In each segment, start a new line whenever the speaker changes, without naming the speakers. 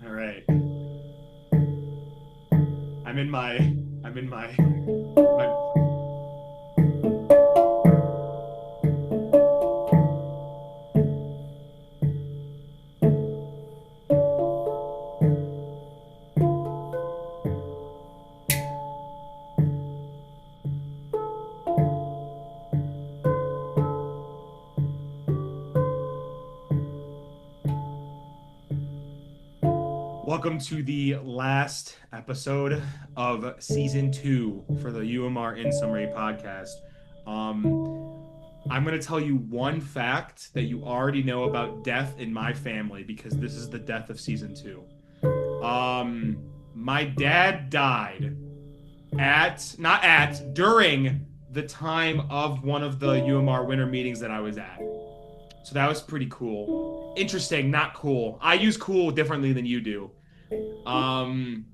All right. I'm in my. Welcome to the last episode of season two for the UMR in Summary podcast. Um, I'm going to tell you one fact that you already know about death in my family because this is the death of season two. My dad died during the time of one of the UMR winter meetings that I was at. So that was pretty cool. Interesting, not cool. I use cool differently than you do. Um,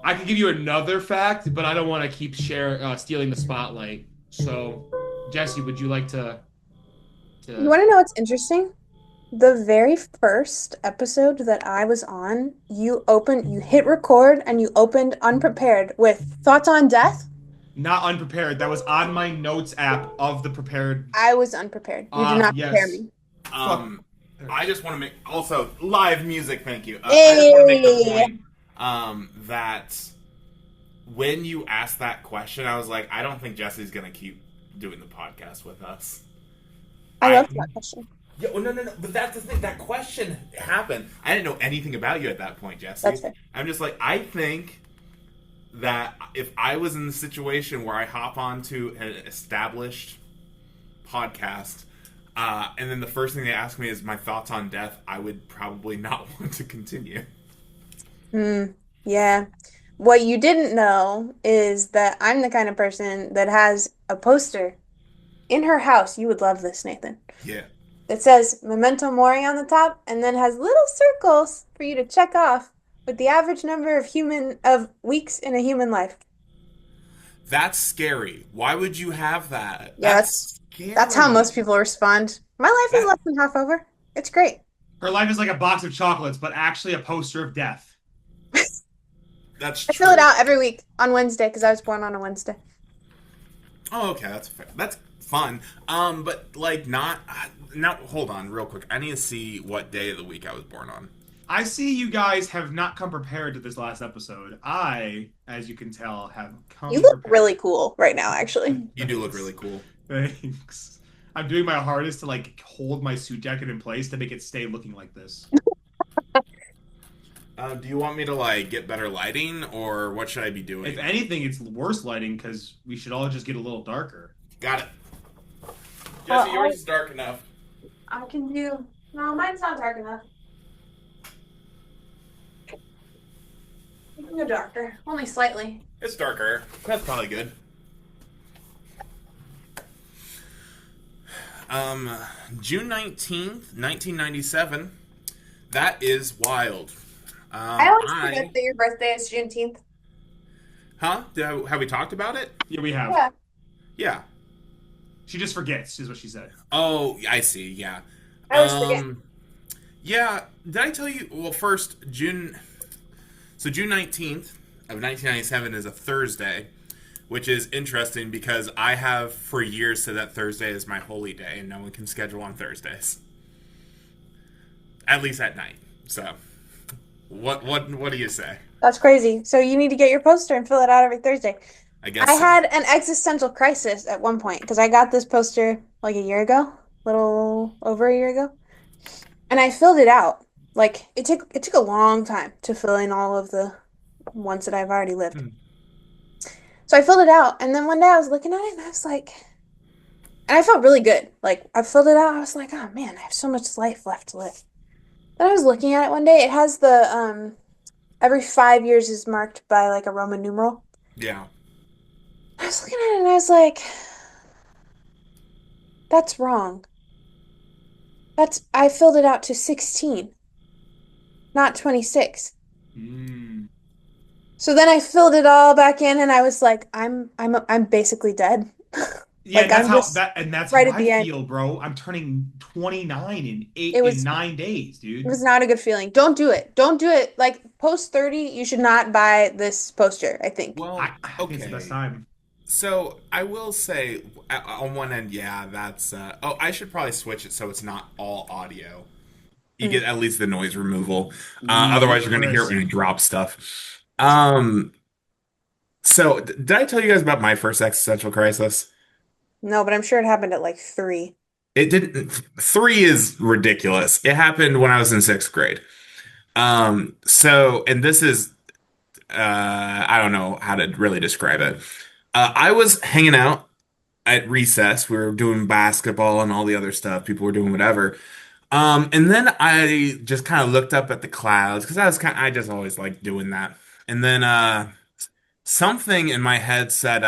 I could give you another fact, but I don't want to keep stealing the spotlight. So, Jesse, would you like
You
to?
want to know what's interesting? The very first episode that I was on, you hit record and you opened unprepared with thoughts on death.
Not unprepared. That was on my notes app of the prepared.
I was unprepared. You did not prepare
Yes.
me.
Fuck.
Um, I just want to make also live music. Thank you. I just want to make the
Hey,
point that when you asked that question, I was like, I don't think Jesse's gonna keep doing the podcast with us.
I
I
love that question.
Yeah, well, no. But that's the thing. That question happened. I didn't know anything about you at that point,
That's
Jesse.
fair.
I'm just like, I think that if I was in the situation where I hop onto an established podcast, and then the first thing they ask me is my thoughts on death, I would probably not want to continue.
Hmm. Yeah. What you didn't know is that I'm the kind of person that has a poster in her house. You would love this, Nathan.
Yeah.
That says Memento Mori on the top and then has little circles for you to check off with the average number of weeks in a human life.
That's scary. Why would you have that?
Yeah,
That's
that's how
scary.
most people respond. My life is
That
less than half over. It's great.
Her life is like a box of chocolates, but actually a poster of death.
that's
I fill it
true.
out every week on Wednesday because I was born on a Wednesday.
Oh, okay, that's fair. That's fun. But like not now hold on real quick. I need to see what day of the week I was born on.
I see you guys have not come prepared to this last episode. I, as you can tell, have
You
come
look really
prepared.
cool right now, actually.
You do look really cool.
Thanks. I'm doing my hardest to like hold my suit jacket in place to make it stay looking like this.
Do you want me to like get better lighting, or what should I be
If
doing?
anything, it's worse lighting because we should all just get a little darker.
Got it.
Uh,
Jesse, yours is dark enough.
I can do. No, mine's not dark enough. You can go darker, only slightly.
It's darker. That's probably good. Um, June 19th, 1997. That is wild.
I always
I
forget that your birthday is Juneteenth.
Huh? Have we talked about it?
Yeah, we have.
Yeah,
Yeah.
She just forgets, is what she said.
Oh, I see. Yeah.
I always forget.
Yeah. Did I tell you? Well, first June. So June 19th of 1997 is a Thursday, which is interesting because I have for years said that Thursday is my holy day, and no one can schedule on Thursdays, at least at night. So, what do you say?
That's crazy. So you need to get your poster and fill it out every Thursday.
I
I
guess so.
had an existential crisis at one point because I got this poster like a year ago, little over a year ago, and I filled it out. Like it took a long time to fill in all of the ones that I've already lived.
Hmm.
So I filled it out, and then one day I was looking at it, and I was like, and I felt really good. Like I filled it out, I was like, oh man, I have so much life left to live. Then I was looking at it one day. It has the every 5 years is marked by like a Roman numeral.
Yeah.
I was looking at it and I was like, that's wrong. I filled it out to 16, not 26.
Mm.
So then I filled it all back in and I was like, I'm basically dead.
Yeah,
Like
that's
I'm
how
just
that and that's how
right at
I
the end.
feel, bro. I'm turning 29 in
It
eight in
was
9 days,
it
dude.
was not a good feeling. Don't do it. Don't do it. Like post 30, you should not buy this poster, I think.
I think it's the best
Okay.
time.
So I will say, on one end, yeah, that's. Oh, I should probably switch it so it's not all audio. You
Mm.
get at least the noise removal.
Ooh,
Otherwise, you're going to hear it
crisp.
when you drop stuff. So did I tell you guys about my first existential crisis?
No, but I'm sure it happened at like 3.
It didn't. Three is ridiculous. It happened when I was in sixth grade. And this is, I don't know how to really describe it. I was hanging out at recess. We were doing basketball and all the other stuff. People were doing whatever. And then I just kind of looked up at the clouds because I just always liked doing that. And then, something in my head said,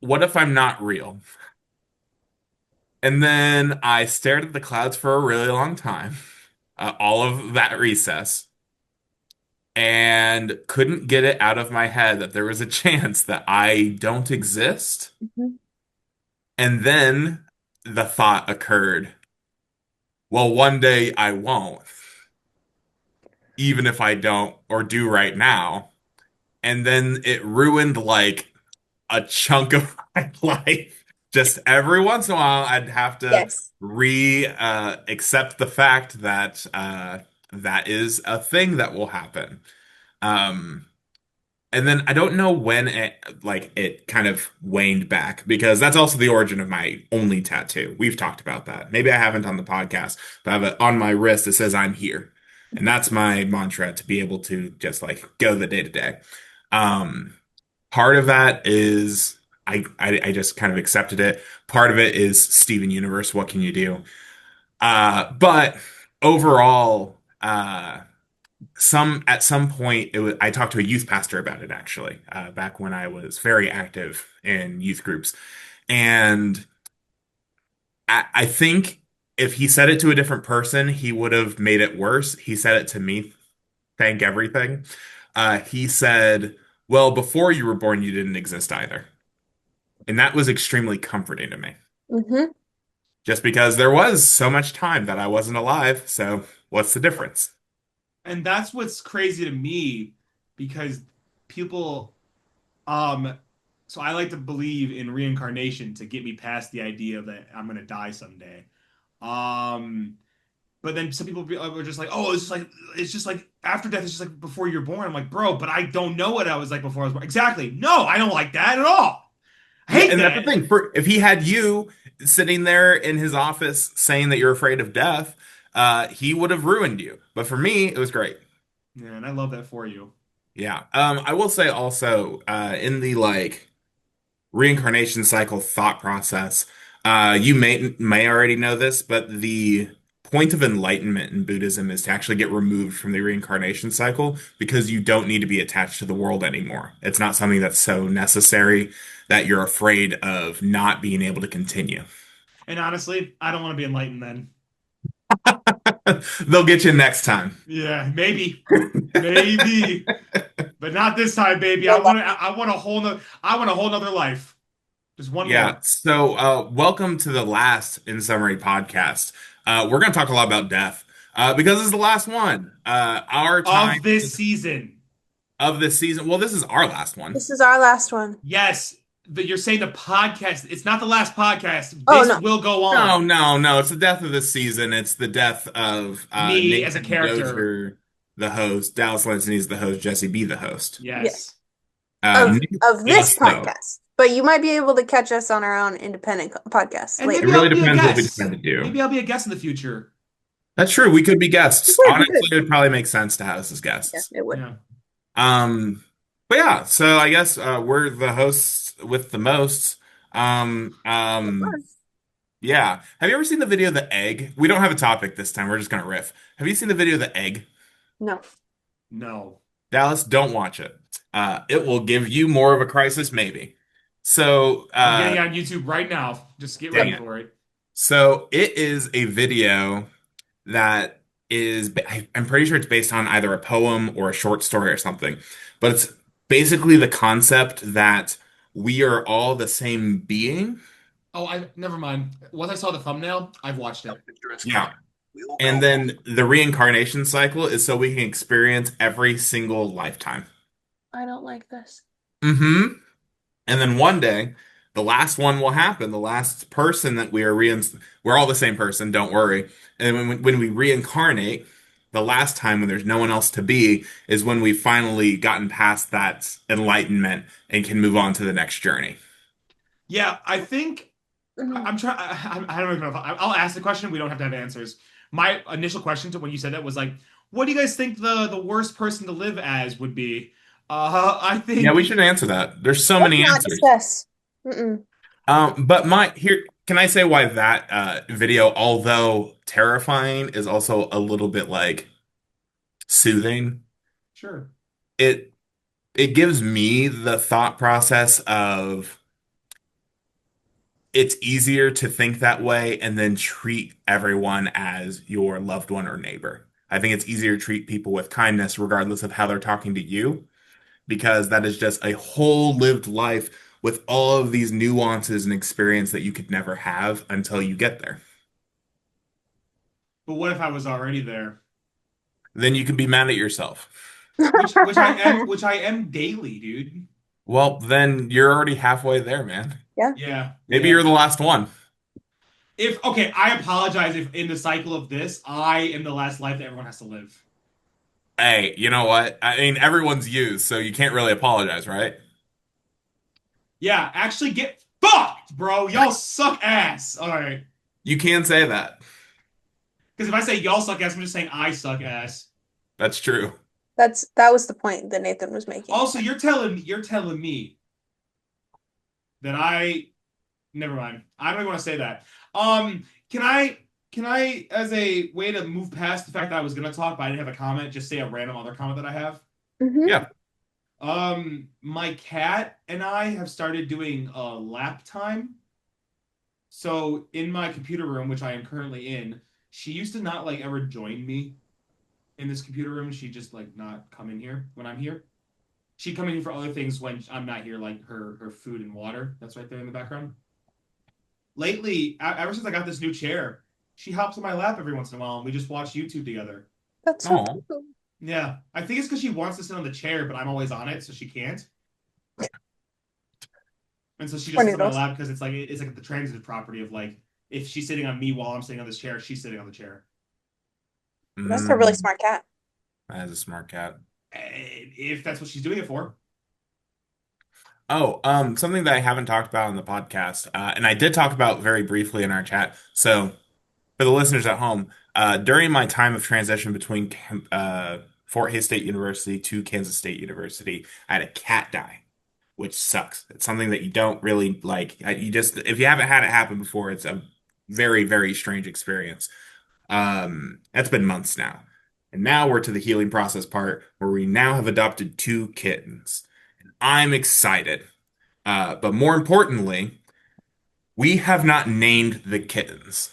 what if I'm not real? And then I stared at the clouds for a really long time, all of that recess, and couldn't get it out of my head that there was a chance that I don't exist.
Mhm.
And then the thought occurred, well, one day I won't, even if I don't or do right now. And then it ruined like a chunk of my life. Just every once in a while, I'd have to
Yes.
accept the fact that that is a thing that will happen. Um, and then I don't know when it kind of waned back because that's also the origin of my only tattoo. We've talked about that. Maybe I haven't on the podcast, but I have it on my wrist that says I'm here. And that's my mantra to be able to just like go the day to day. Um, Part of that is I just kind of accepted it. Part of it is Steven Universe. What can you do? But overall, some at some point it was I talked to a youth pastor about it actually, back when I was very active in youth groups. And I think if he said it to a different person, he would have made it worse. He said it to me, thank everything. He said, well, before you were born, you didn't exist either. And that was extremely comforting to me.
Hmm.
Just because there was so much time that I wasn't alive, so what's the difference?
And that's what's crazy to me because people um so I like to believe in reincarnation to get me past the idea that I'm gonna die someday. Um but then some people are just like, oh, it's just like after death, it's just like before you're born. I'm like, bro, but I don't know what I was like before I was born. Exactly. No, I don't like that at all. I
Yeah,
hate
and that's the
that.
thing. For if he had you sitting there in his office saying that you're afraid of death, he would have ruined you. But for me, it was great.
Yeah, and I love that for you.
Yeah. I will say also, in the like reincarnation cycle thought process. You may already know this, but the point of enlightenment in Buddhism is to actually get removed from the reincarnation cycle because you don't need to be attached to the world anymore. It's not something that's so necessary that you're afraid of not being able to continue.
And honestly, I don't want to be enlightened then.
They'll get you next time.
Yeah, maybe, but not this time, baby.
Well,
I want a whole nother life. Just one
Yeah.
more
So, welcome to the last In Summary podcast. We're going to talk a lot about death because this is the last one. Our time
of this season.
of this season. Well, this is our last one.
this is our last one.
Yes, you're saying the podcast. It's not the last podcast.
Oh
This
no.
will go
No,
on.
no, no. It's the death of this season. It's the death of
Me as a
Nathan
character.
Dozier, the host. Dallas Lansing is the host. Jesse B, the host.
Yes.
Yes. Of
Nick
of this
also.
podcast. But you might be able to catch us on our own independent podcast
And
It
later.
maybe
really
I'll be a
depends what we decide
guest.
to do.
Maybe I'll be a guest in the future.
That's true. We could be
You
guests.
could, you
Honestly,
could.
it would probably make sense to have us as
Yeah,
guests.
it would.
Yeah.
Um, but yeah, so I guess we're the hosts with the most. Um,
So
um,
far.
yeah. Have you ever seen the video of the egg? We don't have a topic this time. We're just gonna riff. Have you seen the video of the egg?
No.
No.
Dallas, don't watch it. It will give you more of a crisis, maybe. So,
I'm getting it on YouTube right now. Just get
dang
ready
it.
for it.
So it is a video that I'm pretty sure it's based on either a poem or a short story or something. But it's basically the concept that we are all the same being.
Oh, I never mind. Once I saw the thumbnail, I've watched it.
Yeah. And then the reincarnation cycle is so we can experience every single lifetime.
I don't like this.
Mm-hmm. And then one day, the last one will happen. The last person that we are we're all the same person, don't worry. And when we reincarnate, the last time when there's no one else to be is when we've finally gotten past that enlightenment and can move on to the next journey.
Yeah, I think
Mhm.
I'm trying. I don't even know if I'll ask the question. We don't have to have answers. My initial question to when you said that was like, what do you guys think the worst person to live as would be? I
Yeah, we
think
should answer that. There's so
Let's
many
not
answers.
discuss. Mm-mm.
But my here, can I say why that video, although terrifying, is also a little bit like soothing?
sure.
It it gives me the thought process of it's easier to think that way and then treat everyone as your loved one or neighbor. I think it's easier to treat people with kindness regardless of how they're talking to you, because that is just a whole lived life with all of these nuances and experience that you could never have until you get there.
But what if I was already there?
Then you can be mad at yourself.
Which I am daily, dude.
Well, then you're already halfway there, man.
Yeah,
Yeah,
Maybe you're
yeah.
the last one.
If okay, I apologize if in the cycle of this, I am the last life that everyone has to live.
Hey, you know what? I mean, everyone's used, so you can't really apologize, right?
Yeah, actually get fucked, bro. Y'all suck ass. All right.
You can say that.
Because if I say y'all suck ass, I'm just saying I suck ass.
That's true.
that was the point that Nathan was making.
Also, you're telling me that I never mind. I don't even want to say that. Can I, as a way to move past the fact that I was gonna talk, but I didn't have a comment, just say a random other comment that I have?
Hmm.
Yeah.
My cat and I have started doing lap time. So in my computer room, which I am currently in, she used to not like ever join me in this computer room. She just like not come in here when I'm here. She'd come in here for other things when I'm not here, like her food and water. That's right there in the background. Lately, ever since I got this new chair, she hops on my lap every once in a while, and we just watch YouTube together.
That's so
Oh,
cute.
Yeah, I think it's because she wants to sit on the chair, but I'm always on it, so she can't. And so she
Poor
just sits on my
noodles.
lap because it's like the transitive property of like if she's sitting on me while I'm sitting on this chair, she's sitting on the chair.
That's a really
mm,
smart cat.
that is a smart cat.
If that's what she's doing it for.
Oh, something that I haven't talked about on the podcast, and I did talk about very briefly in our chat. So, for the listeners at home, during my time of transition between Fort Hays State University to Kansas State University, I had a cat die, which sucks. It's something that you don't really like. You just, if you haven't had it happen before, it's a very, very strange experience. That's been months now. And now we're to the healing process part where we now have adopted two kittens. I'm excited. But more importantly, we have not named the kittens.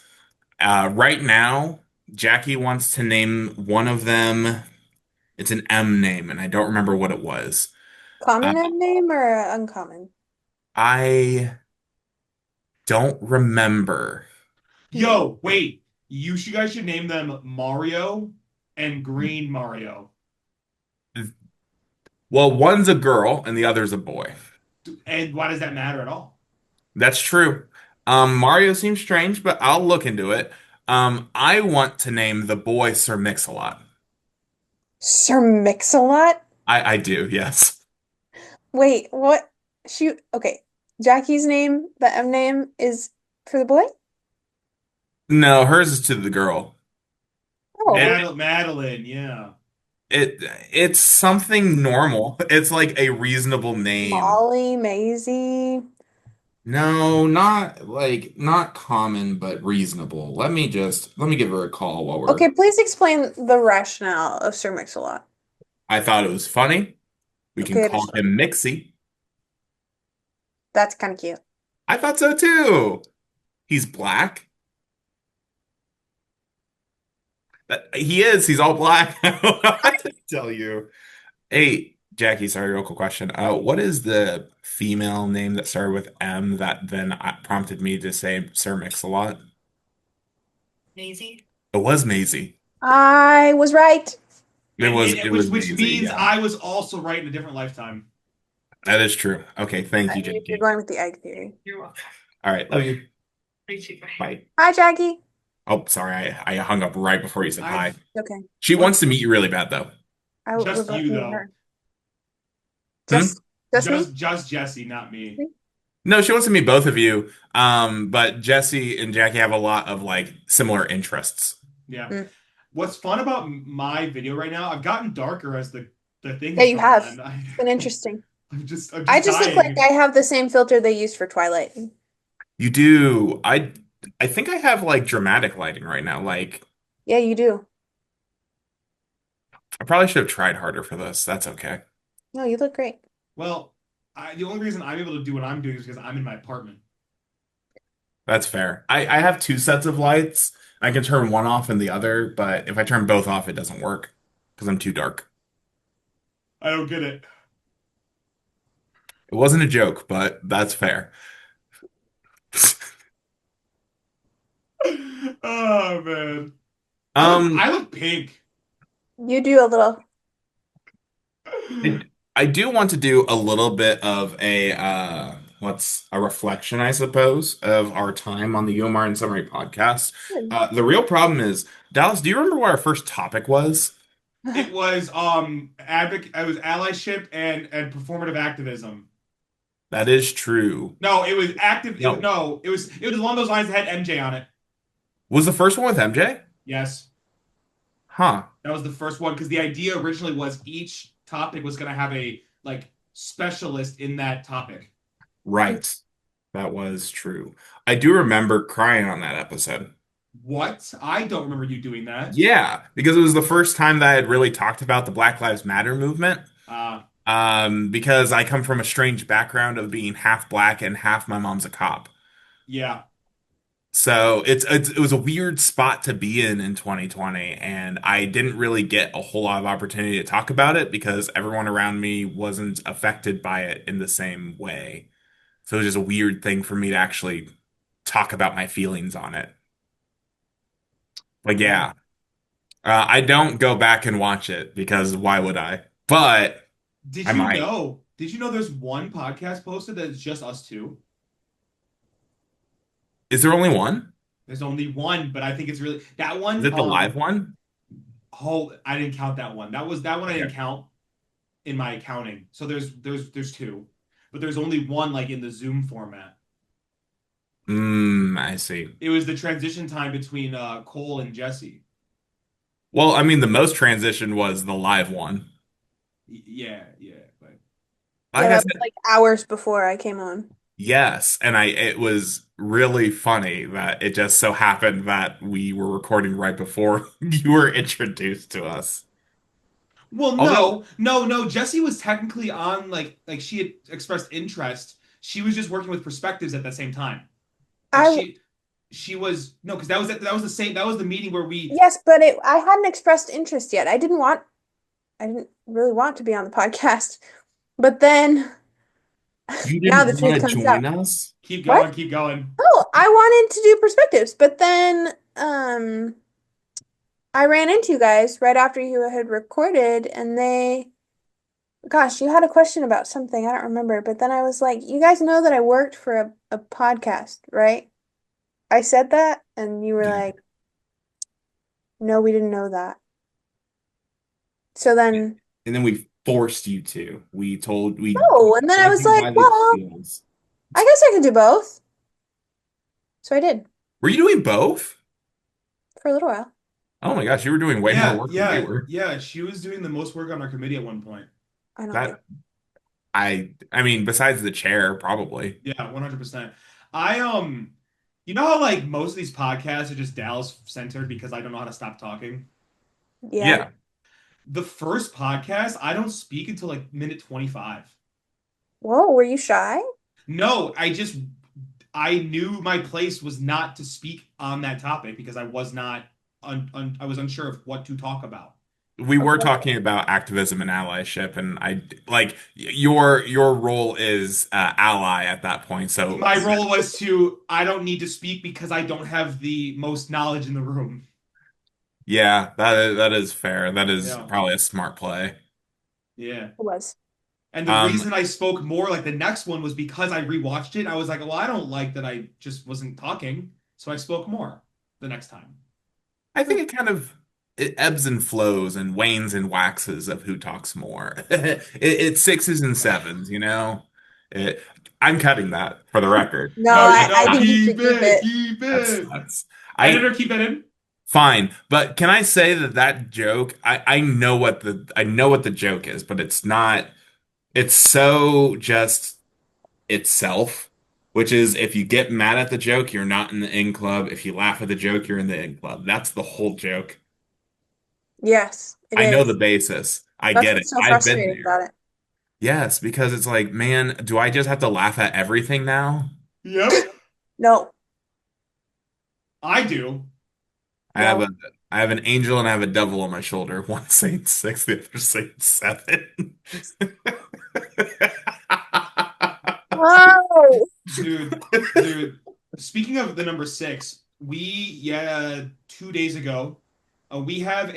Right now, Jackie wants to name one of them. It's an M name, and I don't remember what it was. Uh,
Common M name or uncommon?
I don't remember.
Hmm.
Yo, wait. You guys should name them Mario and Green Mario.
Well, one's a girl and the other's a boy.
And why does that matter at all?
That's true. Mario seems strange, but I'll look into it. I want to name the boy Sir Mix-a-Lot.
Sir Mix-a-Lot?
I do, yes.
Wait, what? Shoot. Okay. Jackie's name, the M name, is for the boy?
No, hers is to the girl.
Oh,
Madeline, yeah.
It it's something normal. It's like a reasonable name.
Molly, Maisie.
No, not common, but reasonable. Let me give her a call while we're
Okay, please explain the rationale of Sir Mix-a-Lot.
I thought it was funny. We can
Okay,
call him Mixie.
that's kind of cute.
I thought so too. He's black. He is. He's all black. I don't know what to tell you. Hey, Jackie, sorry, real quick question. What is the female name that started with M that then prompted me to say Sir Mix-a-Lot?
Maisie.
It was Maisie.
I was right.
It was
Which
Maisie,
means
yeah.
I was also right in a different lifetime.
That is true. Okay, thank you,
You're
Jackie.
going with the egg theory.
You're welcome.
All right, love you.
Thank you.
Bye.
Hi, Jackie.
Oh, sorry, I hung up right before you said hi.
I've
Okay.
She wants to
what's
meet you really bad, though.
I would
just
love
you
to meet
though.
her.
Hmm?
Just me?
Just Jesse, not me.
No, she wants to meet both of you. But Jesse and Jackie have a lot of like similar interests.
Yeah.
Mm.
What's fun about my video right now? I've gotten darker as the thing
Yeah,
has
you
gone
have.
on.
It's been interesting.
I'm
I
just
just look like
dying.
I have the same filter they use for Twilight.
You do. I think I have like dramatic lighting right now. Like
Yeah, you do.
I probably should have tried harder for this. That's okay.
No, you look great.
Well, the only reason I'm able to do what I'm doing is because I'm in my apartment.
That's fair. I have two sets of lights. I can turn one off and the other, but if I turn both off, it doesn't work because I'm too dark.
I don't get it.
It wasn't a joke, but that's fair.
Oh man.
Um,
I look pink.
You do a little.
I, I do want to do a little bit of a what's a reflection, I suppose, of our time on the UMR and Summary podcast. The real problem is, Dallas, do you remember what our first topic was?
It was it was allyship and performative activism.
That is true.
No, it was active it was
No.
no, it was along those lines that had MJ on it.
Was the first one with MJ?
Yes.
Huh.
That was the first one because the idea originally was each topic was going to have a like specialist in that topic.
Right. That was true. I do remember crying on that episode.
What? I don't remember you doing that.
Yeah, because it was the first time that I had really talked about the Black Lives Matter movement.
Uh,
Because I come from a strange background of being half black and half my mom's a cop.
yeah.
So it was a weird spot to be in 2020, and I didn't really get a whole lot of opportunity to talk about it because everyone around me wasn't affected by it in the same way. So it was just a weird thing for me to actually talk about my feelings on it. But
Yeah.
yeah, I don't go back and watch it because why would I? But I might.
Did you know there's one podcast posted that's just us two?
Is there only one?
There's only one, but I think it's really that
Is
one.
it the live one?
Oh, I didn't count that one. That one I
Okay.
didn't count in my accounting. So there's two, but there's only one like in the Zoom format.
I see.
It was the transition time between Cole and Jesse.
Well, I mean, the most transition was the live one.
Yeah, yeah, but
Yeah,
Like I
that was
said,
like hours before I came on.
yes, and it was really funny that it just so happened that we were recording right before you were introduced to us.
well,
Although,
no. Jesse was technically on like she had expressed interest. She was just working with perspectives at the same time. Like
I
she was no, because that was the same. That was the meeting where we.
Yes, but I hadn't expressed interest yet. I didn't really want to be on the podcast. But then
you
now
didn't
the
want
truth
to
comes out.
join us?
What?
Keep going.
Oh, I wanted to do perspectives, but then I ran into you guys right after you had recorded and gosh, you had a question about something. I don't remember, but then I was like, you guys know that I worked for a podcast, right? I said that and you were
Yeah.
like, no, we didn't know that. So then
And then we forced you to. We
oh, and then I
led
was
you
like,
by the
well,
heels.
I guess I could do both. So I did
Were you doing both?
for a little while.
Oh my gosh, you were doing way more work than we were.
Yeah. She was doing the most work on our committee at one point.
I don't think.
That I mean, besides the chair, probably.
Yeah, 100%. I you know how like most of these podcasts are just Dallas centered because I don't know how to stop talking.
Yeah.
Yeah.
The first podcast, I don't speak until like minute 25.
Whoa, were you shy?
No, I knew my place was not to speak on that topic because I was not I was unsure of what to talk about.
we were
Okay.
talking about activism and allyship, and I like your role is ally at that point. So
My role was to, I don't need to speak because I don't have the most knowledge in the room.
yeah, that is fair. That is
Yeah.
probably a smart play.
Yeah.
It was.
And the
Um,
reason I spoke more like the next one was because I rewatched it. I was like, well, I don't like that I just wasn't talking. So I spoke more the next time.
I think it ebbs and flows and wanes and waxes of who talks more. It's sixes and sevens, you know. It, I'm cutting that for the record.
No,
No, you
I
know,
think you
keep
should keep
it,
it.
keep
That's
it.
that's I
Editor, keep that in.
fine, but can I say that joke? I know what the joke is, but it's not. It's so just itself, which is if you get mad at the joke, you're not in the in club. If you laugh at the joke, you're in the in club. That's the whole joke.
Yes, it
I know the
is.
basis. I
That's
get it.
what's so
I've been
frustrating
there.
about it.
Yes, because it's like, man, do I just have to laugh at everything now?
Yep,
No,
I do.
I have
no.
a I have an angel and I have a devil on my shoulder. One saying six, the other saying seven.
Whoa.
Dude, dude. Speaking of the number six, yeah, 2 days ago, we have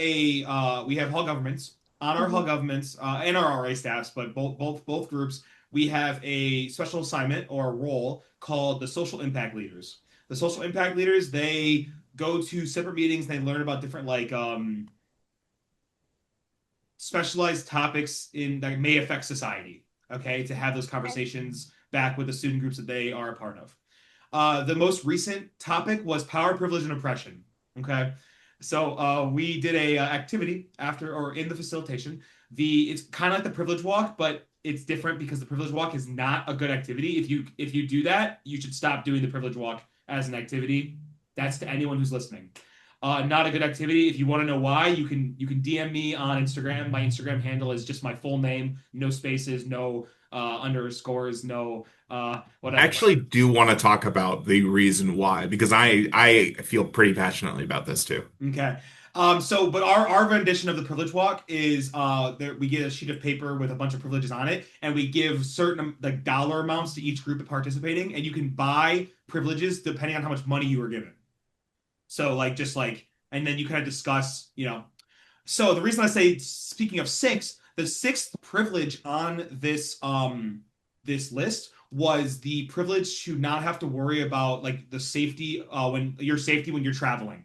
hall governments on our hall
Mhm.
governments and our RA staffs, but both groups. We have a special assignment or a role called the social impact leaders. The social impact leaders, they go to separate meetings. They learn about different like specialized topics in that may affect society. Okay, to have those conversations back with the student groups that they are a part of. The most recent topic was power, privilege, and oppression. Okay, so we did a activity after or in the facilitation. It's kind of like the privilege walk, but it's different because the privilege walk is not a good activity. If you do that, you should stop doing the privilege walk as an activity. That's to anyone who's listening. Not a good activity. If you want to know why, you can DM me on Instagram. My Instagram handle is just my full name, no spaces, no underscores, no
I
whatever.
actually do want to talk about the reason why, because I feel pretty passionately about this too.
Okay. But our rendition of the privilege walk is we get a sheet of paper with a bunch of privileges on it, and we give certain like dollar amounts to each group participating, and you can buy privileges depending on how much money you were given. So like just like, and then you kind of discuss, you know. So the reason I say, speaking of six, the sixth privilege on this list was the privilege to not have to worry about like the safety when your safety when you're traveling.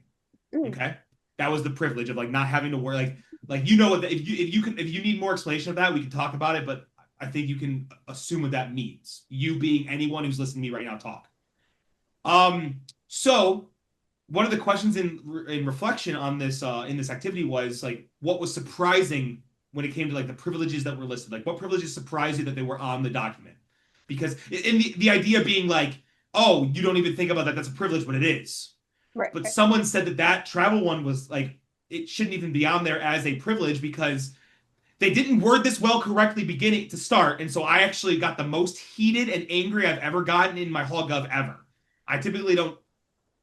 Mm.
Okay. That was the privilege of like not having to worry like you know what if you need more explanation of that we can talk about it, but I think you can assume what that means. You being anyone who's listening to me right now talk. So one of the questions in reflection on this in this activity was like what was surprising when it came to like the privileges that were listed. Like what privileges surprised you that they were on the document? Because in the idea being like, oh, you don't even think about that. That's a privilege, but it is.
Right,
But
right.
someone said that that travel one was like it shouldn't even be on there as a privilege because they didn't word this well correctly beginning to start, and so I actually got the most heated and angry I've ever gotten in my hall gov ever. I typically don't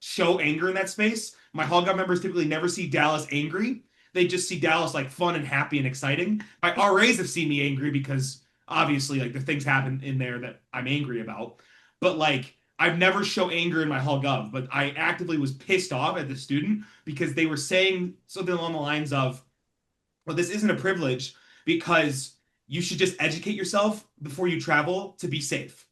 show anger in that space. My hall gov members typically never see Dallas angry. They just see Dallas like fun and happy and exciting. My RAs have seen me angry because obviously like the things happen in there that I'm angry about. But like I've never show anger in my hall gov, but I actively was pissed off at the student because they were saying something along the lines of, well, this isn't a privilege because you should just educate yourself before you travel to be safe.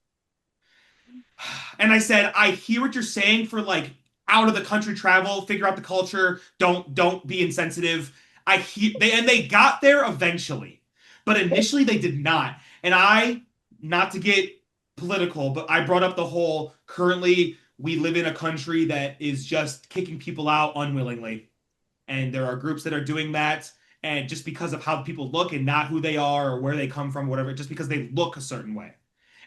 And I said, I hear what you're saying for like out of the country travel, figure out the culture, don't be insensitive. They got there eventually. But initially they did not. And I, not to get political, but I brought up the whole currently we live in a country that is just kicking people out unwillingly. And there are groups that are doing that. And just because of how people look and not who they are or where they come from, whatever, just because they look a certain way.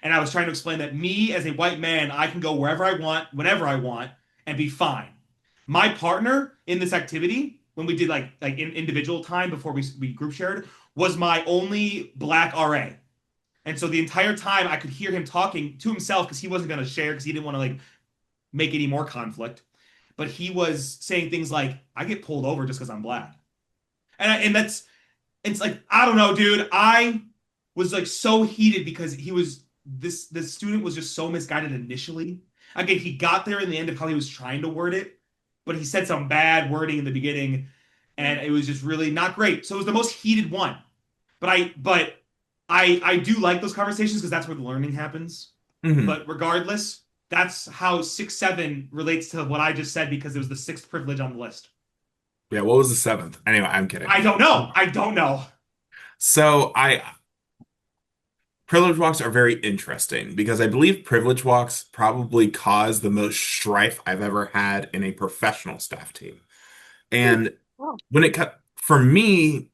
And I was trying to explain that me as a white man, I can go wherever I want, whenever I want, and be fine. My partner in this activity, when we did like in individual time before we group shared, was my only black RA. And so the entire time I could hear him talking to himself because he wasn't going to share because he didn't want to like make any more conflict. But he was saying things like, I get pulled over just because I'm black. and that's it's like I don't know, dude. I was like so heated because he was this student was just so misguided initially. Again, he got there in the end of how he was trying to word it, but he said some bad wording in the beginning, and it was just really not great. So it was the most heated one. But I do like those conversations because that's where the learning happens.
Hmm.
But regardless, that's how 6-7 relates to what I just said because it was the sixth privilege on the list.
Yeah, what was the seventh? Anyway, I'm kidding.
I don't know. I don't know.
So I privilege walks are very interesting because I believe privilege walks probably cause the most strife I've ever had in a professional staff team.
Hmm.
And
Wow.
when it cut for me,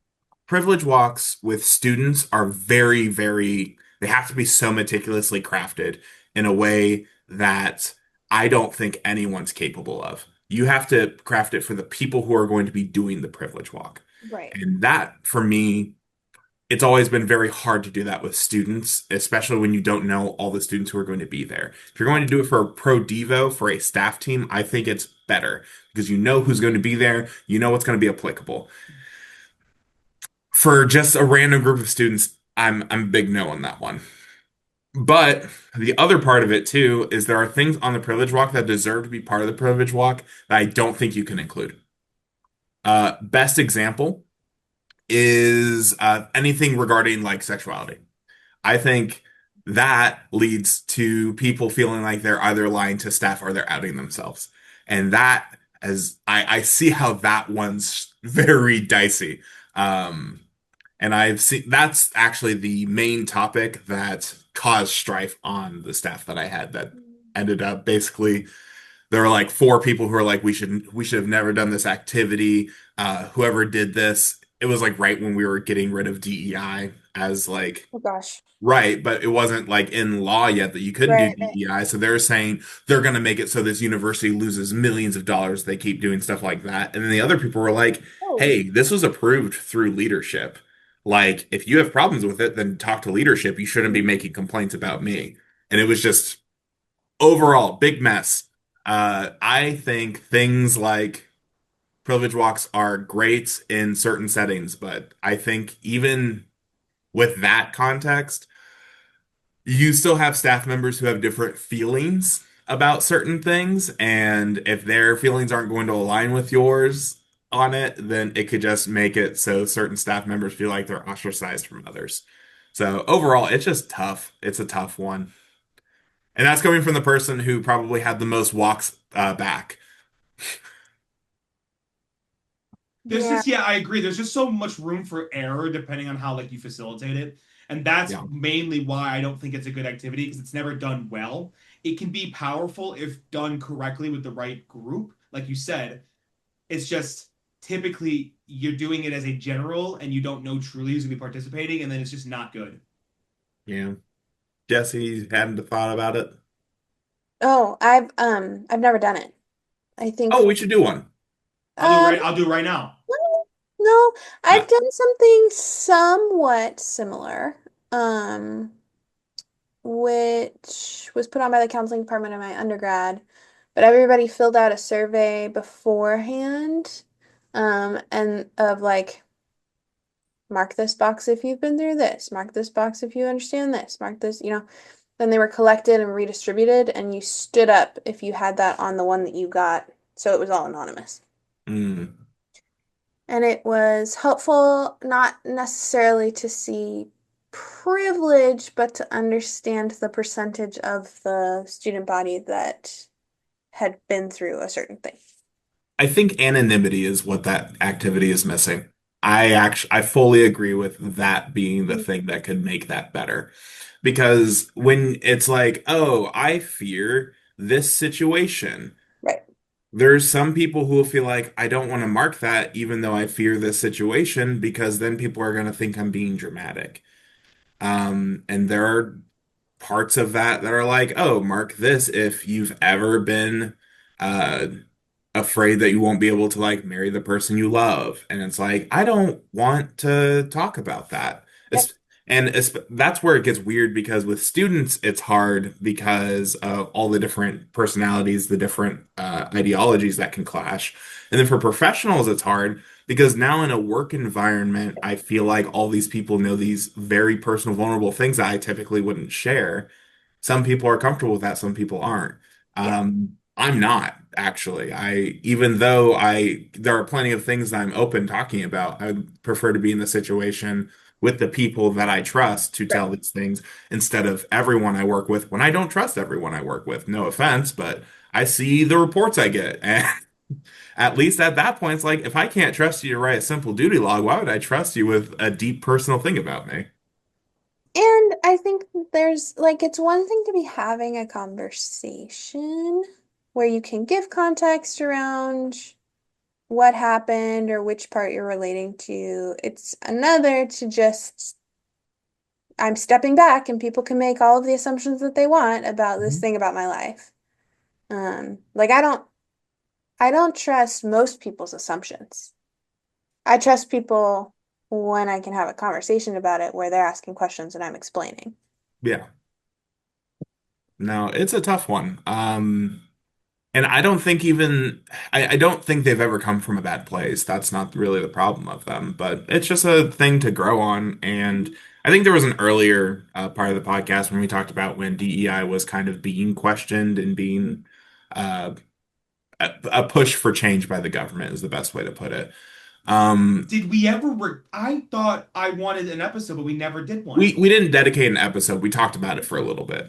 privilege walks with students are very, very, they have to be so meticulously crafted in a way that I don't think anyone's capable of. You have to craft it for the people who are going to be doing the privilege walk.
Right.
And that, for me, it's always been very hard to do that with students, especially when you don't know all the students who are going to be there. If you're going to do it for a pro devo for a staff team, I think it's better because you know who's going to be there, you know what's going to be applicable. For just a random group of students, I'm a big no on that one. But the other part of it too is there are things on the privilege walk that deserve to be part of the privilege walk that I don't think you can include. Best example is anything regarding like sexuality. I think that leads to people feeling like they're either lying to staff or they're outing themselves. And that as I see how that one's very dicey. Um, and I've seen that's actually the main topic that caused strife on the staff that I had that ended up basically there were like four people who were like we should have never done this activity. Whoever did this, it was like right when we were getting rid of DEI as like
Oh gosh.
right, but it wasn't like in law yet that you couldn't do
Right, right.
DEI. So they're saying they're going to make it so this university loses millions of dollars. They keep doing stuff like that. And then the other people were like,
Oh.
hey, this was approved through leadership. Like, if you have problems with it, then talk to leadership. You shouldn't be making complaints about me. And it was just overall big mess. I think things like privilege walks are great in certain settings, but I think even with that context, you still have staff members who have different feelings about certain things, and if their feelings aren't going to align with yours on it, then it could just make it so certain staff members feel like they're ostracized from others. So overall, it's just tough. It's a tough one. And that's coming from the person who probably had the most walks back.
There's
Yeah.
just yeah, I agree. There's just so much room for error depending on how like you facilitate it. And that's
Yeah.
mainly why I don't think it's a good activity because it's never done well. It can be powerful if done correctly with the right group. Like you said, it's just typically you're doing it as a general and you don't know truly who's gonna be participating, and then it's just not good.
Yeah. Jesse hadn't thought about it.
Oh, I've never done it. I think
Oh, we should do one.
um
I'll do it right now.
no,
Yeah.
I've done something somewhat similar. Um which was put on by the counseling department in my undergrad. But everybody filled out a survey beforehand, and of like, mark this box if you've been through this, mark this box if you understand this, mark this, Then they were collected and redistributed, and you stood up if you had that on the one that you got. So it was all anonymous.
Mm.
And it was helpful, not necessarily to see privilege, but to understand the percentage of the student body that had been through a certain thing.
I think anonymity is what that activity is missing. I fully agree with that being the
Mhm.
thing that could make that better. Because when it's like, oh, I fear this situation,
Right.
there's some people who will feel like I don't want to mark that even though I fear this situation because then people are going to think I'm being dramatic. And there are parts of that that are like, oh, mark this if you've ever been uh afraid that you won't be able to like marry the person you love. And it's like, I don't want to talk about that.
Yep.
And that's where it gets weird because with students, it's hard because of all the different personalities, the different ideologies that can clash. And then for professionals, it's hard because now in a work environment, I feel like all these people know these very personal, vulnerable things that I typically wouldn't share. Some people are comfortable with that, some people aren't.
Yeah.
I'm not actually. Even though there are plenty of things that I'm open talking about, I would prefer to be in the situation with the people that I trust to
Right.
tell these things instead of everyone I work with when I don't trust everyone I work with. No offense, but I see the reports I get. And at least at that point, it's like, if I can't trust you to write a simple duty log, why would I trust you with a deep personal thing about me?
And I think there's like it's one thing to be having a conversation where you can give context around what happened or which part you're relating to. It's another to just I'm stepping back and people can make all of the assumptions that they want about this thing about my life. Like I don't trust most people's assumptions. I trust people when I can have a conversation about it where they're asking questions and I'm explaining.
Yeah. No, it's a tough one. And I don't think even I don't think they've ever come from a bad place. That's not really the problem of them, but it's just a thing to grow on. And I think there was an earlier part of the podcast when we talked about when DEI was kind of being questioned and being uh, a push for change by the government is the best way to put it. Um,
Did we ever? I thought I wanted an episode, but we never did one.
we didn't dedicate an episode. We talked about it for a little bit.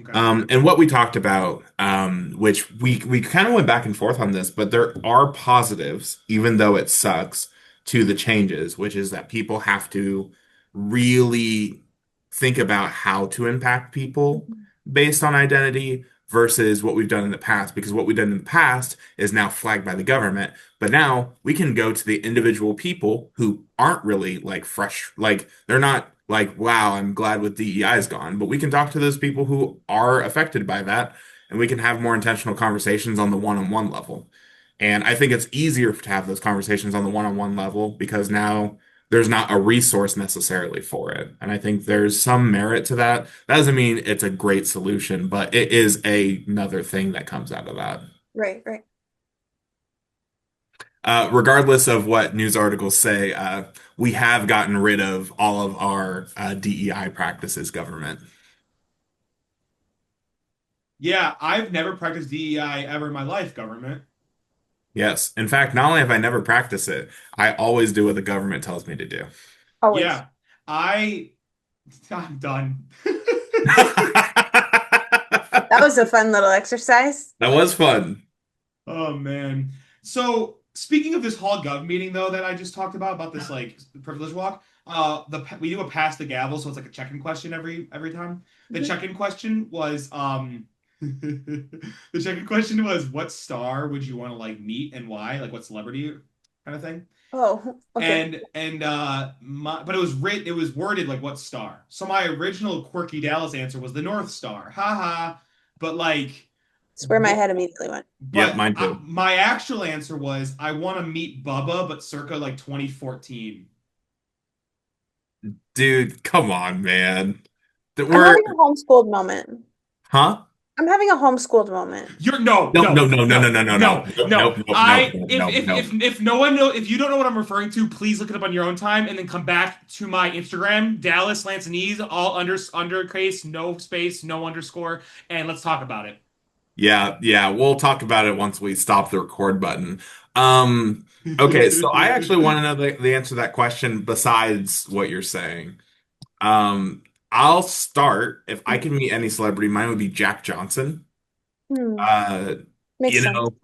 Okay.
And what we talked about, which we kind of went back and forth on this, but there are positives, even though it sucks, to the changes, which is that people have to really think about how to impact people based on identity versus what we've done in the past. Because what we've done in the past is now flagged by the government, but now we can go to the individual people who aren't really like fresh, like they're not like, wow, I'm glad with DEI is gone. But we can talk to those people who are affected by that, and we can have more intentional conversations on the one-on-one level. And I think it's easier to have those conversations on the one-on-one level because now there's not a resource necessarily for it. And I think there's some merit to that. That doesn't mean it's a great solution, but it is another thing that comes out of that.
Right, right.
Regardless of what news articles say, we have gotten rid of all of our DEI practices, government.
Yeah, I've never practiced DEI ever in my life, government.
Yes. In fact, not only have I never practiced it, I always do what the government tells me to do.
Always.
Yeah, I I'm done.
That was a fun little exercise.
That was fun.
Oh man. So speaking of this hall gov meeting though that I just talked about this like privilege walk, we do a pass the gavel, so it's like a check-in question every time. The
Mhm.
check-in question was the check-in question was what star would you want to like meet and why? Like what celebrity kind of thing.
Oh, okay.
But it was worded like what star. So my original quirky Dallas answer was the North Star. Haha. But like
It's where my
what
head immediately went.
Yep,
but
mine too.
my actual answer was I want to meet Bubba, but circa like 2014.
Dude, come on, man. That
I'm
we're,
having a homeschooled moment.
huh?
I'm having a homeschooled moment.
You're no,
No, no,
no,
no, no, no,
no,
no, no, no.
no,
Nope,
no.
nope, nope, nope,
I
nope, nope, nope.
if no one know if you don't know what I'm referring to, please look it up on your own time and then come back to my Instagram, Dallas Lancinese, all undercase, no space, no underscore, and let's talk about
Yeah, yeah, we'll talk about it once we stop the record button. Um, okay, so I actually want to
it.
know the answer to that question besides what you're saying. Um, I'll start. If I can meet any celebrity, mine would be Jack Johnson.
Hmm.
Uh,
Makes
you
sense.
know,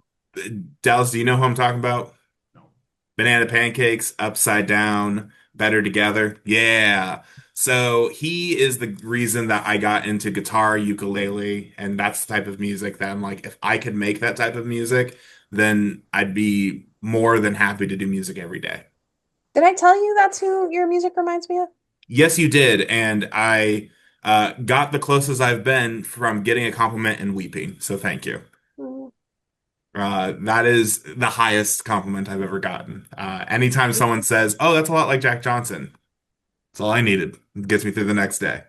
Dallas, do you know who I'm talking about?
No.
Banana pancakes, upside down, better together. Yeah. So he is the reason that I got into guitar, ukulele, and that's the type of music that I'm like, if I could make that type of music, then I'd be more than happy to do music every day.
Did I tell you that's who your music reminds me of?
Yes, you did. And I got the closest I've been from getting a compliment and weeping. So thank you.
Hmm.
That is the highest compliment I've ever gotten. Anytime someone says, "Oh, that's a lot like Jack Johnson," That's all I needed. It gets me through the next day.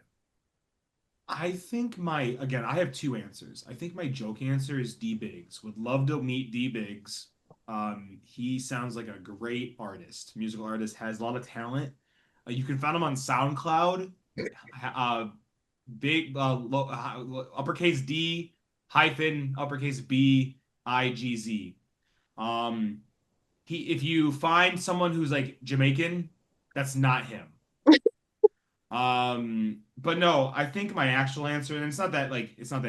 I think again, I have two answers. I think my joke answer is D Biggs. Would love to meet D Biggs. He sounds like a great artist, musical artist, has a lot of talent. You can find him on SoundCloud. Uh, big uppercase D hyphen uppercase B IGZ. Um, if you find someone who's like Jamaican, that's not him. But no, I think my actual answer, and it's not that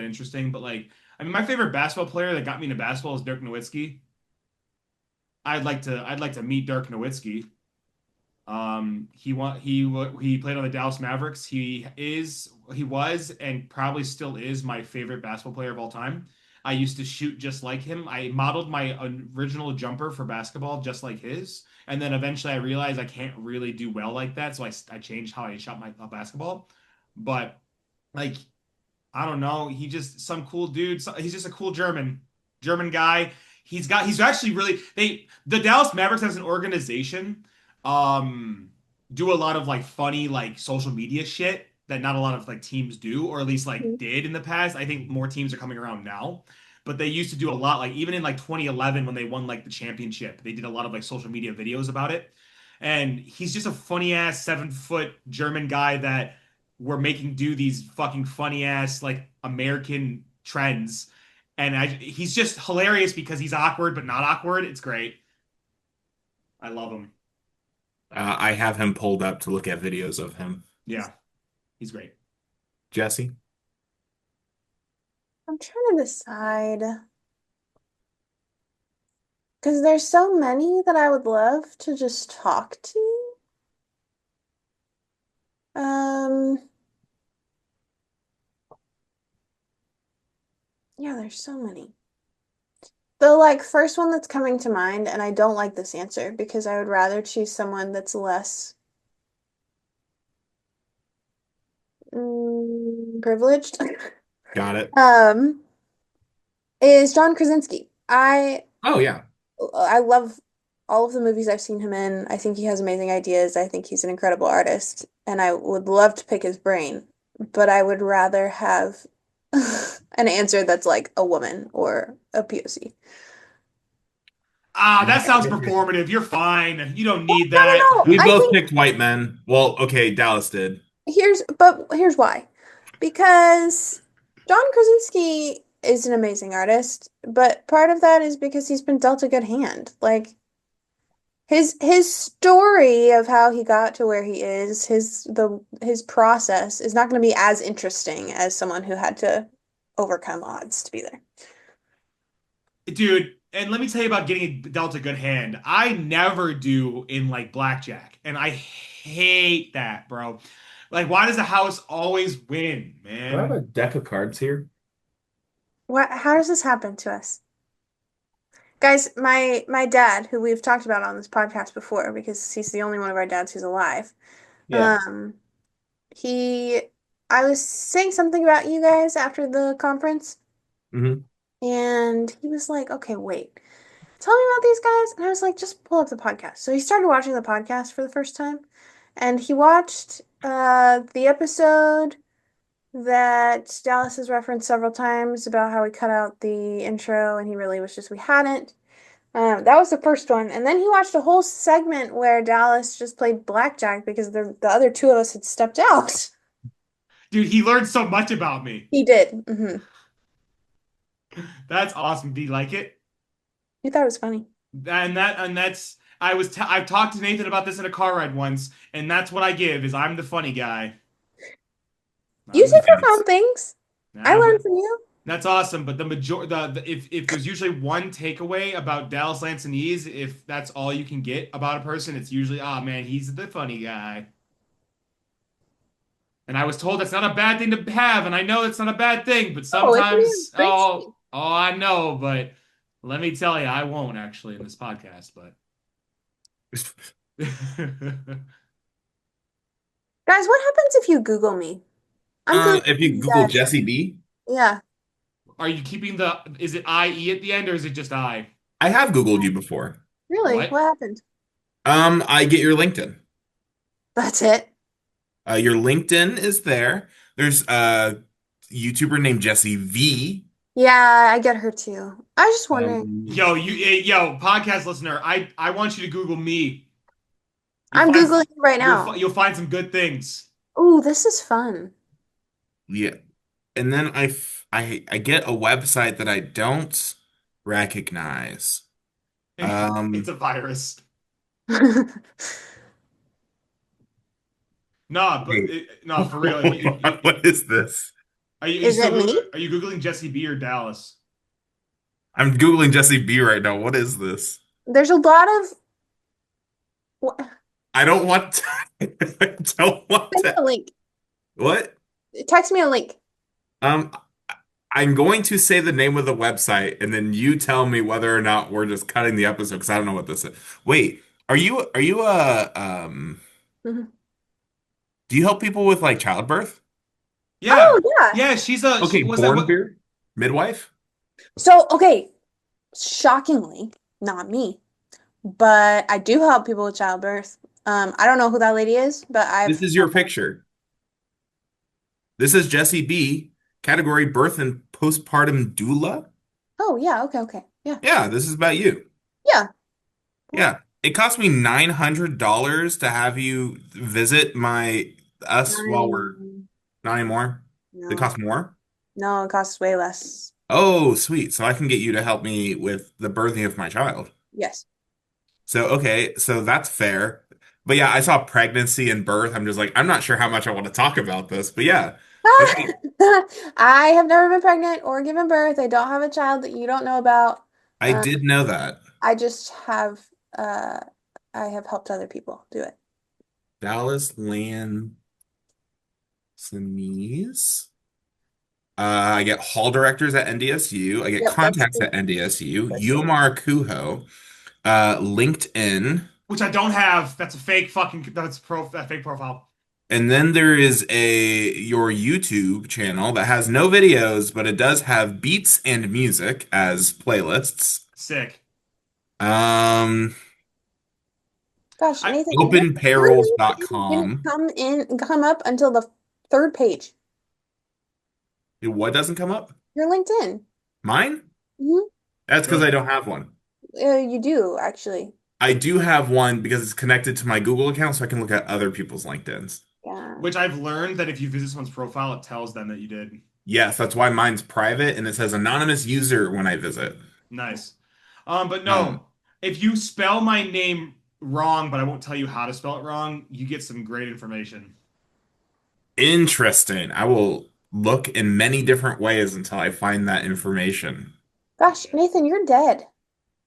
interesting, but like, I mean, my favorite basketball player that got me into basketball is Dirk Nowitzki. I'd like to meet Dirk Nowitzki. He played on the Dallas Mavericks. He was and probably still is my favorite basketball player of all time. I used to shoot just like him. I modeled my original jumper for basketball just like his, and then eventually I realized I can't really do well like that, so I changed how I shot my basketball. But like I don't know. He just some cool dude. He's just a cool German guy. He's actually really the Dallas Mavericks as an organization um do a lot of like funny like social media shit that not a lot of like teams do, or at least like
Mhm.
did in the past. I think more teams are coming around now. But they used to do a lot, like even in like 2011 when they won like the championship, they did a lot of like social media videos about it. And he's just a funny ass 7 foot German guy that we're making do these fucking funny ass like American trends. And he's just hilarious because he's awkward but not awkward. It's great. I love him.
I have him pulled up to look at videos of him.
Yeah, he's great.
Jesse?
I'm trying to decide because there's so many that I would love to just talk to. Um, yeah, there's so many. The like first one that's coming to mind, and I don't like this answer because I would rather choose someone that's less privileged.
Got it.
Um, is John Krasinski.
Oh, yeah.
I love all of the movies I've seen him in. I think he has amazing ideas. I think he's an incredible artist, and I would love to pick his brain, but I would rather have an answer that's like a woman or a POC.
Ah, that sounds performative. You're fine. You don't need
No,
that.
no, no.
We
I
both
think
picked white men. Well, okay, Dallas did.
here's why. Because John Krasinski is an amazing artist, but part of that is because he's been dealt a good hand. Like his story of how he got to where he is, his process is not going to be as interesting as someone who had to overcome odds to be there.
Dude, and let me tell you about getting dealt a good hand. I never do in like blackjack, and I hate that, bro. Like, why does the house always win,
Do I have a
man?
deck of cards here?
What, how does this happen to us? Guys, my dad, who we've talked about on this podcast before because he's the only one of our dads who's alive.
Yeah.
Um, he I was saying something about you guys after the conference,
Hmm.
and he was like, "Okay, wait. Tell me about these guys." And I was like, "Just pull up the podcast." So he started watching the podcast for the first time, and he watched the episode that Dallas has referenced several times about how we cut out the intro, and he really was just we hadn't. That was the first one, and then he watched a whole segment where Dallas just played blackjack because the other two of us had stepped out.
Dude, he learned so much about me.
He did.
That's awesome. Do you like it?
He thought it was funny.
And that's I've talked to Nathan about this in a car ride once, and that's what I give is I'm the funny guy.
Use
I'm the
it for
funny.
fun things. I
Nah,
learned
but
from you.
that's awesome. But the major the if there's usually one takeaway about Dallas Lancinese, if that's all you can get about a person, it's usually, oh man, he's the funny guy. And I was told that's not a bad thing to have, and I know it's not a bad thing, but
Oh, it can be a
sometimes,
great streak.
I know, but let me tell you, I won't actually in this podcast, but
Guys, what happens if you Google me? I'm
If you
Googling
Google
Dad.
Jesse B,
Yeah.
are you keeping is it IE at the end or is it just I?
I have Googled you before.
Really?
What?
What happened?
I get your LinkedIn.
That's it.
Your LinkedIn is there. There's a YouTuber named Jesse V.
Yeah, I get her too. I was just wondering.
Um,
Yo, podcast listener, I want you to Google me. You'll
I'm
find
Googling it right now.
you'll find some good things.
Ooh, this is fun.
yeah, and then I get a website that I don't recognize.
It's
Um,
a virus. No, but
wait,
no, for real. If
what is this?
are you
Is
still
it me?
Are you Googling Jesse B or Dallas?
I'm Googling Jesse B right now. What is this?
There's a lot of.
I don't want to, I don't want
Send me
to.
a link.
What?
Text me a link.
Um, I'm going to say the name of the website, and then you tell me whether or not we're just cutting the episode because I don't know what this is. Wait, are you
Mhm.
do you help people with like childbirth?
Oh
Yeah,
yeah.
yeah.
Okay,
Was that
born
what?
beer? Midwife?
So okay, shockingly, not me, but I do help people with childbirth. I don't know who that lady is, but
This
I've
is your
helped her.
picture. This is Jesse B, category birth and postpartum doula.
Oh yeah, okay, okay. Yeah.
Yeah, this is about you.
Yeah.
Yeah. It cost me $900 to have you visit my us while we're
Nine.
not anymore. It
No.
cost more?
No, it costs way less.
Oh, sweet. So I can get you to help me with the birthing of my child.
Yes.
So, okay, so that's fair. But yeah, I saw pregnancy and birth. I'm just like, I'm not sure how much I want to talk about this. But yeah, okay.
I have never been pregnant or given birth. I don't have a child that you don't know about.
I
Um,
did know that.
I just have uh I have helped other people do it.
Dallas Lancemise. I get hall directors at NDSU. I get
Yep, that's
contacts
true.
at NDSU.
That's true.
UMR-ACUHO. LinkedIn.
Which I don't have. That's a fake fucking. That fake profile.
And then there is a your YouTube channel that has no videos, but it does have beats and music as playlists.
Sick.
Um,
Gosh,
I
Nathan, your LinkedIn didn't
openpayrolls.com.
come up until the third page.
What doesn't come up?
Your LinkedIn.
Mine?
Hmm.
That's because I
Good.
don't have one.
You do actually.
I do have one because it's connected to my Google account, so I can look at other people's LinkedIn's.
Yeah.
Which I've learned that if you visit someone's profile, it tells them that you did.
Yes, that's why mine's private and it says anonymous user when I visit.
Nice. But
Um,
no, if you spell my name wrong, but I won't tell you how to spell it wrong, you get some great information.
Interesting. I will look in many different ways until I find that information.
Gosh, Nathan, you're dead.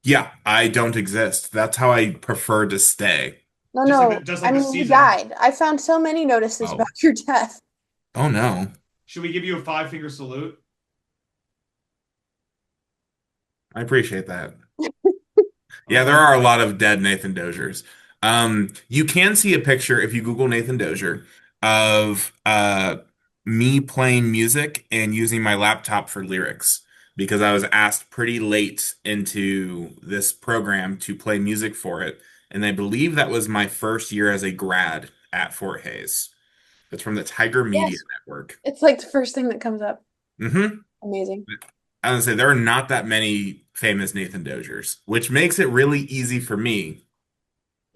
Yeah, I don't exist. That's how I prefer to stay.
No, no.
Just
I
like the
mean, you
season.
died. I found so many notices
Oh.
about your death.
Oh no.
Should we give you a five-finger salute?
I appreciate that.
All
Yeah, there
right.
are a lot of dead Nathan Doziers. You can see a picture if you Google Nathan Dozier of me playing music and using my laptop for lyrics because I was asked pretty late into this program to play music for it, and I believe that was my first year as a grad at Fort Hayes. That's from the Tiger Media
Yes.
Network.
It's like the first thing that comes up.
Hmm.
Amazing.
I was gonna say there are not that many famous Nathan Doziers, which makes it really easy for me.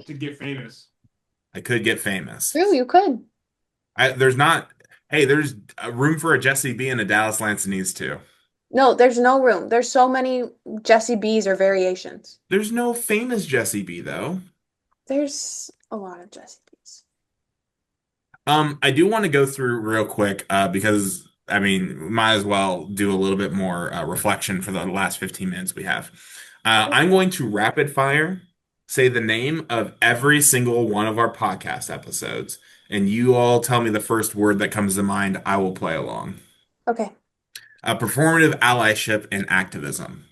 To get famous.
I could get famous.
True, you could.
There's not. Hey, there's a room for a Jesse B and a Dallas Lancinese too.
No, there's no room. There's so many Jesse B's or variations.
There's no famous Jesse B though.
There's a lot of Jesse B's.
I do want to go through real quick because I mean, might as well do a little bit more reflection for the last 15 minutes we have. I'm going to rapid fire say the name of every single one of our podcast episodes, and you all tell me the first word that comes to mind. I will play along.
Okay.
Performative allyship and activism.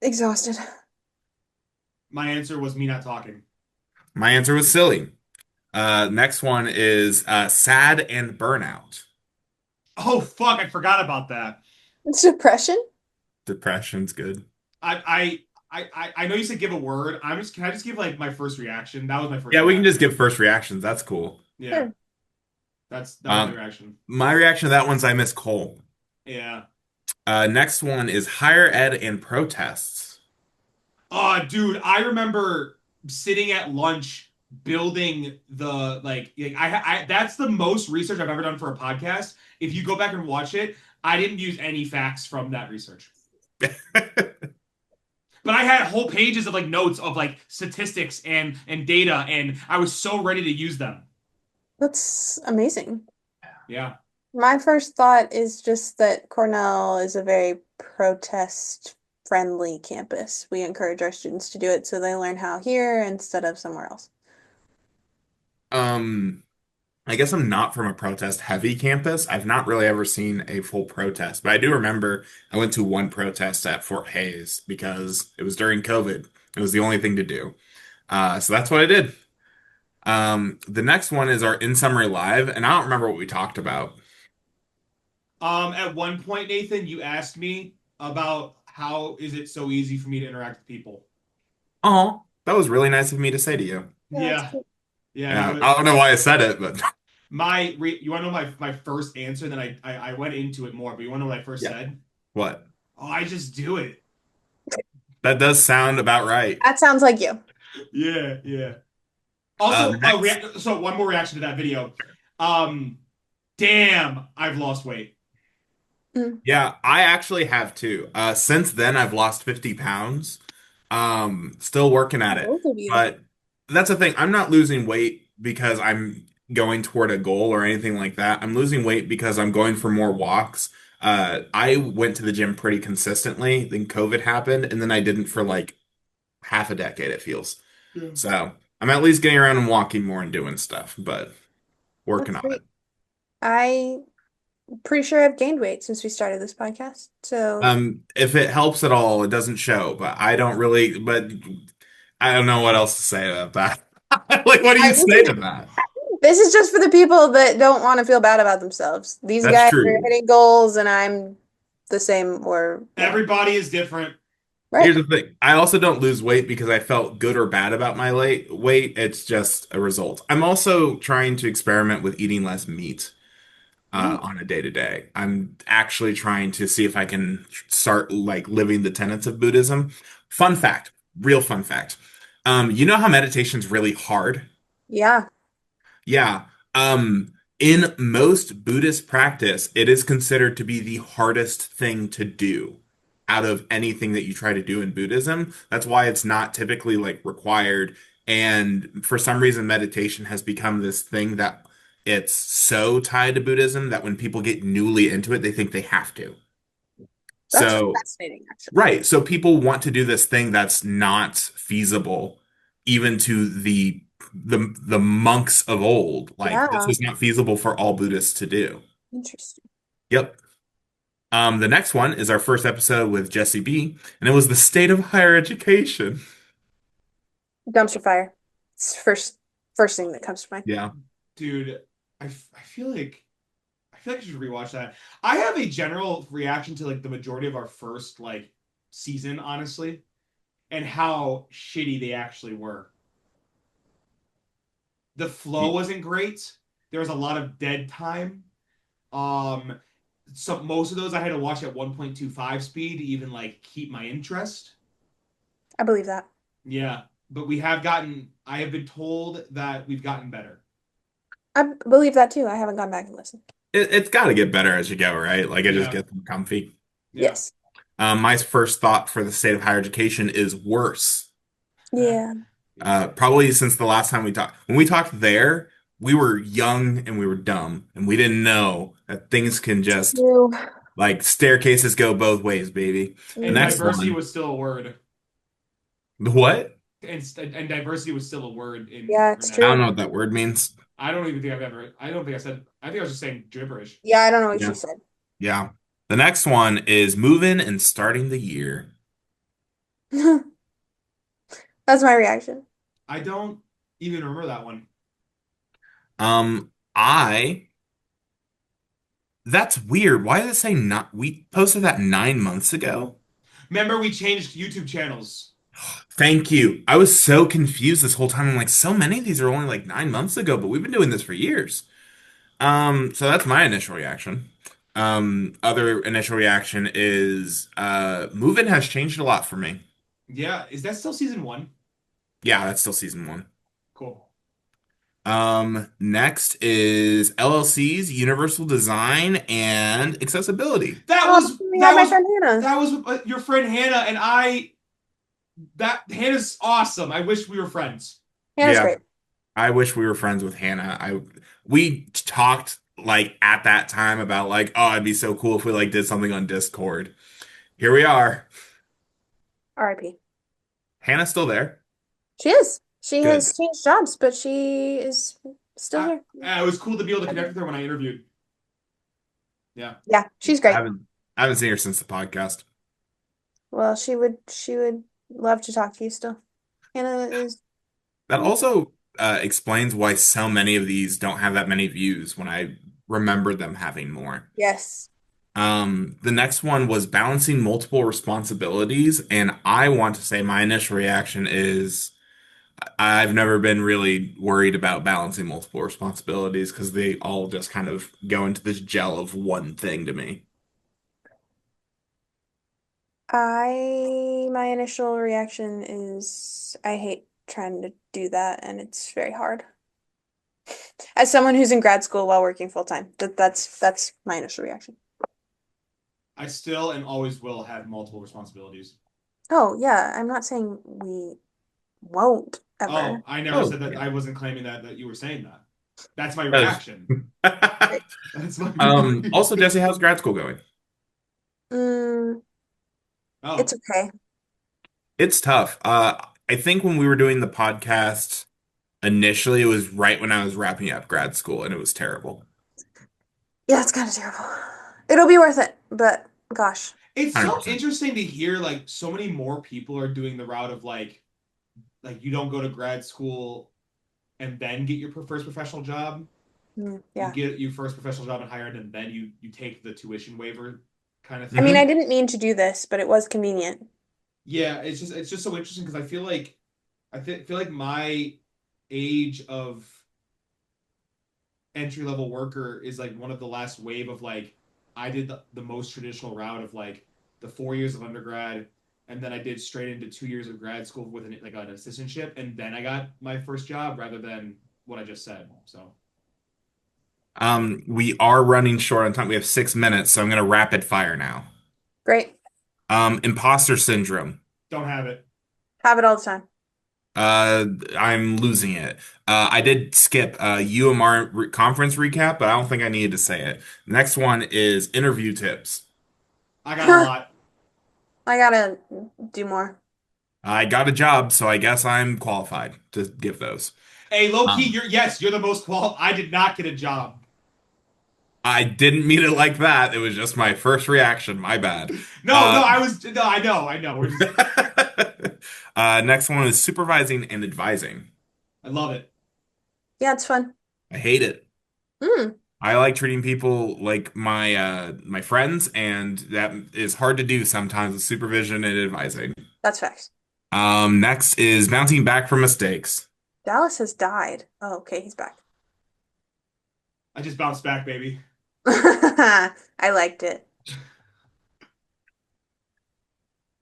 Exhausted.
My answer was me not talking.
My answer was silly. Next one is sad and burnout.
Oh fuck, I forgot about that.
Depression?
Depression's good.
I I know you said give a word. Can I just give like my first reaction? That was my first
Yeah, we can just
reaction.
give first reactions. That's cool.
Yeah,
Sure.
that was my
Um,
reaction.
my reaction to that one's I miss Cole.
Yeah.
Next one is higher ed and protests.
Oh, dude, I remember sitting at lunch building the like I that's the most research I've ever done for a podcast. If you go back and watch it, I didn't use any facts from that research. But I had whole pages of like notes of like statistics and data, and I was so ready to use them.
That's amazing.
Yeah.
My first thought is just that Cornell is a very protest friendly campus. We encourage our students to do it so they learn how here instead of somewhere else.
Um, I guess I'm not from a protest heavy campus. I've not really ever seen a full protest, but I do remember I went to one protest at Fort Hayes because it was during COVID. It was the only thing to do. So that's what I did. The next one is our In Summary Live, and I don't remember what we talked about.
At one point, Nathan, you asked me about how is it so easy for me to interact with people.
Oh, that was really nice of me to say to you.
Yeah, that's
Yeah.
cool.
Yeah,
Yeah, I don't know why I said it, but
you want to know my first answer? Then I went into it more, but you want to know what I first
yeah.
said?
What?
Oh, I just do it.
That does sound about right.
That sounds like you.
Yeah, yeah.
The
Also,
next,
so one more reaction to that video. Um, damn, I've lost weight.
Mm.
yeah, I actually have too. Since then, I've lost 50 pounds. Still working at it,
Both of you.
but that's the thing. I'm not losing weight because I'm going toward a goal or anything like that. I'm losing weight because I'm going for more walks. I went to the gym pretty consistently. Then COVID happened, and then I didn't for like half a decade, it feels.
Yeah.
So I'm at least getting around and walking more and doing stuff, but working
That's
on it.
great. I'm pretty sure I've gained weight since we started this podcast. So
If it helps at all, it doesn't show, but I don't really, but I don't know what else to say about that. Like, what do you
this
say
is
to that?
this is just for the people that don't want to feel bad about themselves. These
That's
guys are
true.
hitting goals and I'm the same or more.
Everybody is different.
Right.
Here's the thing. I also don't lose weight because I felt good or bad about my late weight. It's just a result. I'm also trying to experiment with eating less meat
Mm.
on a day to day. I'm actually trying to see if I can start like living the tenets of Buddhism. Fun fact, real fun fact. You know how meditation's really hard?
Yeah.
Yeah. In most Buddhist practice, it is considered to be the hardest thing to do out of anything that you try to do in Buddhism. That's why it's not typically like required. And for some reason, meditation has become this thing that it's so tied to Buddhism that when people get newly into it, they think they have to.
That's
So
fascinating, actually.
right. So people want to do this thing that's not feasible, even to the monks of old. Like this
Yeah.
is not feasible for all Buddhists to do.
Interesting.
Yep. The next one is our first episode with Jesse B, and it was the state of higher education.
Dumpster fire. It's first thing that comes to mind.
Yeah.
Dude, I feel like I should rewatch that. I have a general reaction to like the majority of our first like season, honestly, and how shitty they actually were. The flow wasn't great. There was a lot of dead time. Um, so most of those I had to watch at 1.25 speed to even like keep my interest.
I believe that.
Yeah, but I have been told that we've gotten better.
I believe that too. I haven't gone back and listened.
It's got to get better as you go, right? Like it just
Yeah,
gets more comfy.
yeah.
Yes.
My first thought for the state of higher education is worse.
Yeah.
Probably since the last time we talked. When we talked there, we were young and we were dumb, and we didn't know that things can just
True.
like staircases go both ways, baby. The
And
Mhm.
next
diversity
one,
was still a word.
what?
And diversity was still a word in
Yeah, it's
I don't
true.
know
vernacular.
what that word means.
I don't even think I've ever. I don't think I said. I think I was just saying gibberish.
Yeah, I don't know what you
Yeah,
said.
yeah. The next one is moving and starting the year.
That's my reaction.
I don't even remember that one.
I that's weird. Why did it say not? We posted that 9 months ago.
Remember, we changed YouTube channels.
Thank you. I was so confused this whole time. I'm like, so many of these are only like 9 months ago, but we've been doing this for years. So that's my initial reaction. Other initial reaction is moving has changed a lot for me.
Yeah, is that still season one?
Yeah, that's still season one.
Cool.
Next is LLCs, universal design, and accessibility.
That
Oh,
was
we had
that
my
was
friend Hannah.
that was your friend Hannah and I. That Hannah's awesome. I wish we were friends.
Hannah's
Yeah,
great.
I wish we were friends with Hannah. We talked like at that time about like, oh, it'd be so cool if we like did something on Discord. Here we are.
R.I.P.
Hannah's still there.
She is. She
Good.
has changed jobs, but she is still
I,
here.
it was cool to be able to connect with her when I interviewed. Yeah.
Yeah, she's
I
great.
haven't I haven't seen her since the podcast.
Well, she would love to talk to you still. Hannah is
That also explains why so many of these don't have that many views when I remember them having more.
yes.
The next one was balancing multiple responsibilities, and I want to say my initial reaction is I've never been really worried about balancing multiple responsibilities because they all just kind of go into this gel of one thing to me.
My initial reaction is I hate trying to do that and it's very hard. As someone who's in grad school while working full time, that's my initial reaction.
I still and always will have multiple responsibilities.
Oh, yeah, I'm not saying we won't
Oh,
ever.
I never
Oh,
said that.
yeah.
I wasn't claiming that you were saying that. That's my
That
reaction.
is-
That's my
Also, Jesse, how's grad school going?
Mm, it's
Oh,
okay.
It's tough. I think when we were doing the podcast initially, it was right when I was wrapping up grad school, and it was terrible.
Yeah, it's kind of terrible. It'll be worth it, but gosh.
it's so
100%.
interesting to hear like so many more people are doing the route of like you don't go to grad school and then get your first professional job. You
Yeah.
get your first professional job in higher ed and then you take the tuition waiver kind of
I mean, I
Hmm.
thing.
didn't mean to do this, but it was convenient.
Yeah, it's just so interesting because I feel like feel like my age of entry level worker is like one of the last wave of like I did the most traditional route of like the 4 years of undergrad and then I did straight into 2 years of grad school with like an assistantship and then I got my first job rather than what I just said. So
We are running short on time. We have 6 minutes, so I'm gonna rapid fire now.
Great.
Imposter syndrome.
don't have it.
Have it all the time.
Uh, I'm losing it. I did skip UMR conference recap, but I don't think I needed to say it. Next one is interview tips.
I got a lot.
I gotta do more.
I got a job, so I guess I'm qualified to give those.
Hey, low key,
Um,
you're the most qual. I did not get a job.
I didn't mean it like that. It was just my first reaction. My bad.
No,
Uh,
no, I was no, I know. We're just
next one is supervising and advising.
I love it.
Yeah, it's fun.
I hate it.
Mm,
I like treating people like my friends, and that is hard to do sometimes with supervision and advising.
that's facts.
Next is bouncing back from mistakes.
Dallas has died. Oh, okay, he's back.
I just bounced back, baby.
I liked it.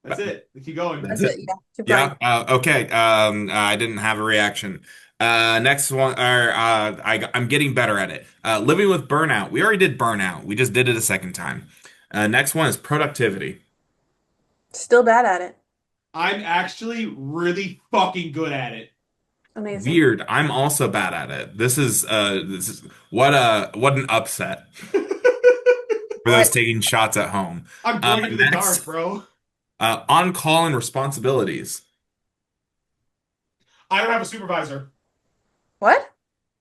That's it. Keep going.
That's
That's
it.
it. Yeah, keep going.
Yeah. Okay. I didn't have a reaction. Next one, or I'm getting better at it. Living with burnout. We already did burnout. We just did it a second time. Next one is productivity.
Still bad at it.
I'm actually really fucking good at it.
Amazing.
Weird. I'm also bad at it. This is what an upset for those
What?
taking shots at home.
I'm going into the dark,
Next,
bro.
on call and responsibilities.
I don't have a supervisor.
What?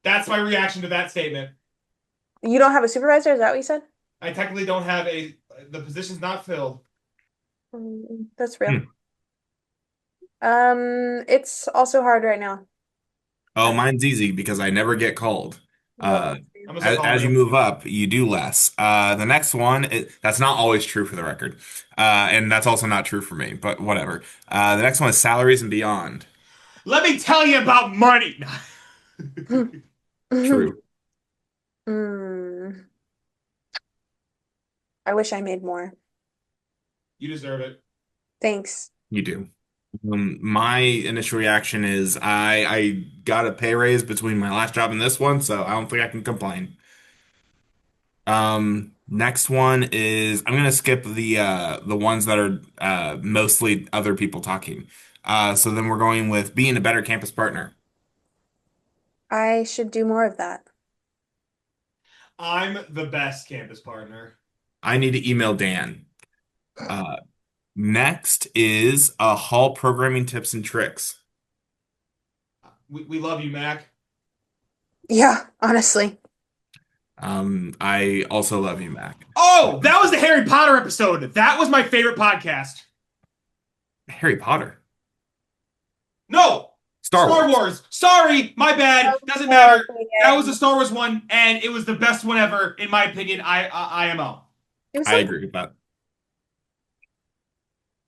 That's my reaction to that statement.
You don't have a supervisor? Is that what you said?
I technically don't have a. The position's not filled.
That's real.
Hmm.
It's also hard right now.
Oh, mine's easy because I never get called. Uh,
Well,
I'm a
as you
psychology.
move up, you do less. The next one, that's not always true for the record. And that's also not true for me, but whatever. The next one is salaries and beyond.
Let me tell you about money.
True.
mm, I wish I made more.
You deserve it.
Thanks.
You do. My initial reaction is I got a pay raise between my last job and this one, so I don't think I can complain. Next one is I'm gonna skip the ones that are mostly other people talking. So then we're going with being a better campus partner.
I should do more of that.
I'm the best campus partner.
I need to email Dan. Uh, Next is hall programming tips and tricks.
We love you, Mac.
Yeah, honestly.
I also love you, Mac.
Oh, that was the Harry Potter episode. That was my favorite podcast.
Harry Potter,
No,
Star
Star
Wars.
Wars. Sorry, my bad. Doesn't
Oh,
matter. That was the
again.
Star Wars one, and it was the best one ever, in my opinion. IMO.
It was
I
so
agree with that.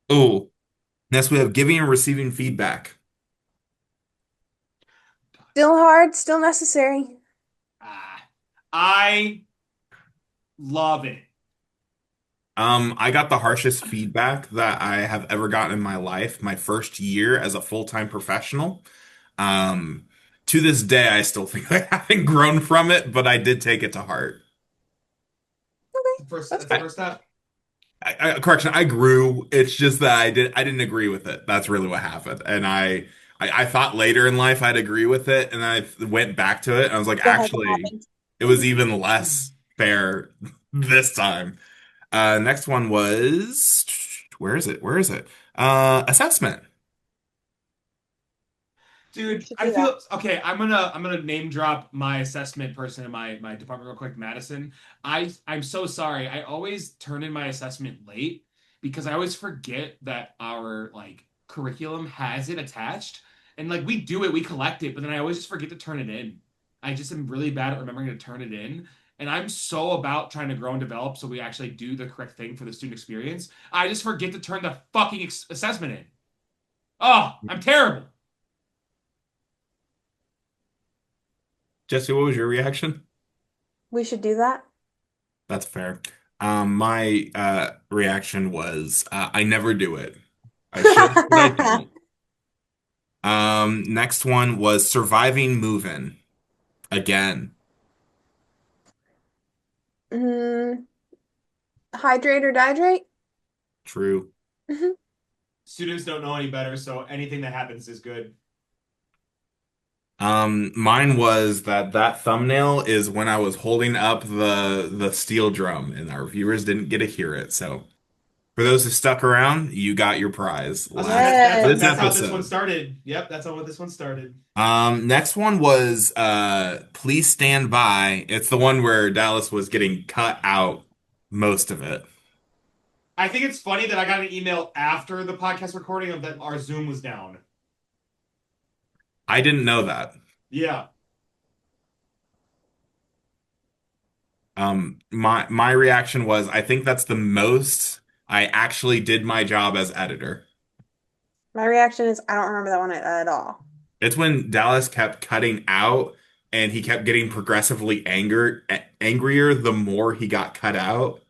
Oh, next we have giving and receiving feedback.
still hard, still necessary.
Ah, I love it.
I got the harshest feedback that I have ever gotten in my life, my first year as a full-time professional. Um, to this day, I still think I haven't grown from it, but I did take it to heart.
Okay, that's
That's the
good.
first step.
Correction, I grew. It's just that I didn't agree with it. That's really what happened. And I thought later in life I'd agree with it, and I went back to it, and I was like,
Still hasn't
actually,
happened.
it was even less fair this time. Next one was where is it? Where is it? Assessment.
We
Dude,
should
I
do that.
feel okay. I'm gonna name drop my assessment person in my department real quick, Madison. I'm so sorry. I always turn in my assessment late because I always forget that our like curriculum has it attached, and like we do it, we collect it, but then I always just forget to turn it in. I just am really bad at remembering to turn it in, and I'm so about trying to grow and develop so we actually do the correct thing for the student experience. I just forget to turn the fucking assessment in. Oh, I'm terrible.
Jesse, what was your reaction?
We should do that.
That's fair. My reaction was I never do it. I should, but I don't. Next one was surviving move-in. Again,
mm, hydrate or dihydrate?
true.
Mhm.
Students don't know any better, so anything that happens is good.
Mine was that thumbnail is when I was holding up the steel drum, and our viewers didn't get to hear it. So for those who stuck around, you got your prize
I was gonna say that's
this
Yes.
that's how this one
episode.
started. Yep, that's how this one started.
Next one was please stand by. It's the one where Dallas was getting cut out most of it.
I think it's funny that I got an email after the podcast recording of that our Zoom was down.
I didn't know that.
Yeah.
My reaction was I think that's the most I actually did my job as editor.
My reaction is I don't remember that one at all.
It's when Dallas kept cutting out and he kept getting progressively angrier the more he got cut out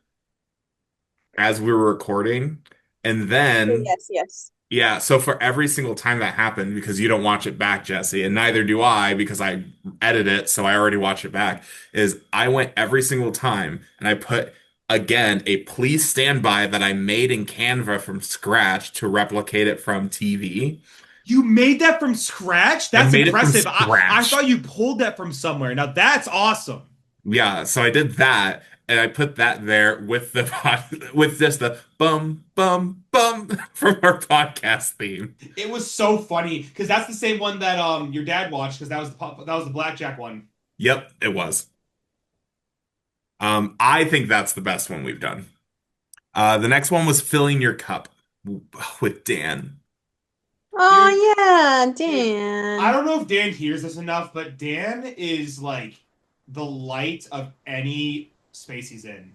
as we were recording. And
Oh,
then
yes, yes.
yeah, so for every single time that happened, because you don't watch it back, Jesse, and neither do I because I edit it, so I already watch it back, is I went every single time and I put again a please stand by that I made in Canva from scratch to replicate it from TV.
You made that from scratch?
I
That's
made it from
impressive. I
scratch.
thought you pulled that from somewhere. Now that's awesome.
Yeah, so I did that and I put that there with the with just the bum bum bum from our podcast theme.
It was so funny because that's the same one that your dad watched because that was the blackjack one.
Yep, it was. I think that's the best one we've done. The next one was filling your cup with Dan.
Oh
Dude,
yeah,
dude, I
Dan.
don't know if Dan hears this enough, but Dan is like the light of any space he's in.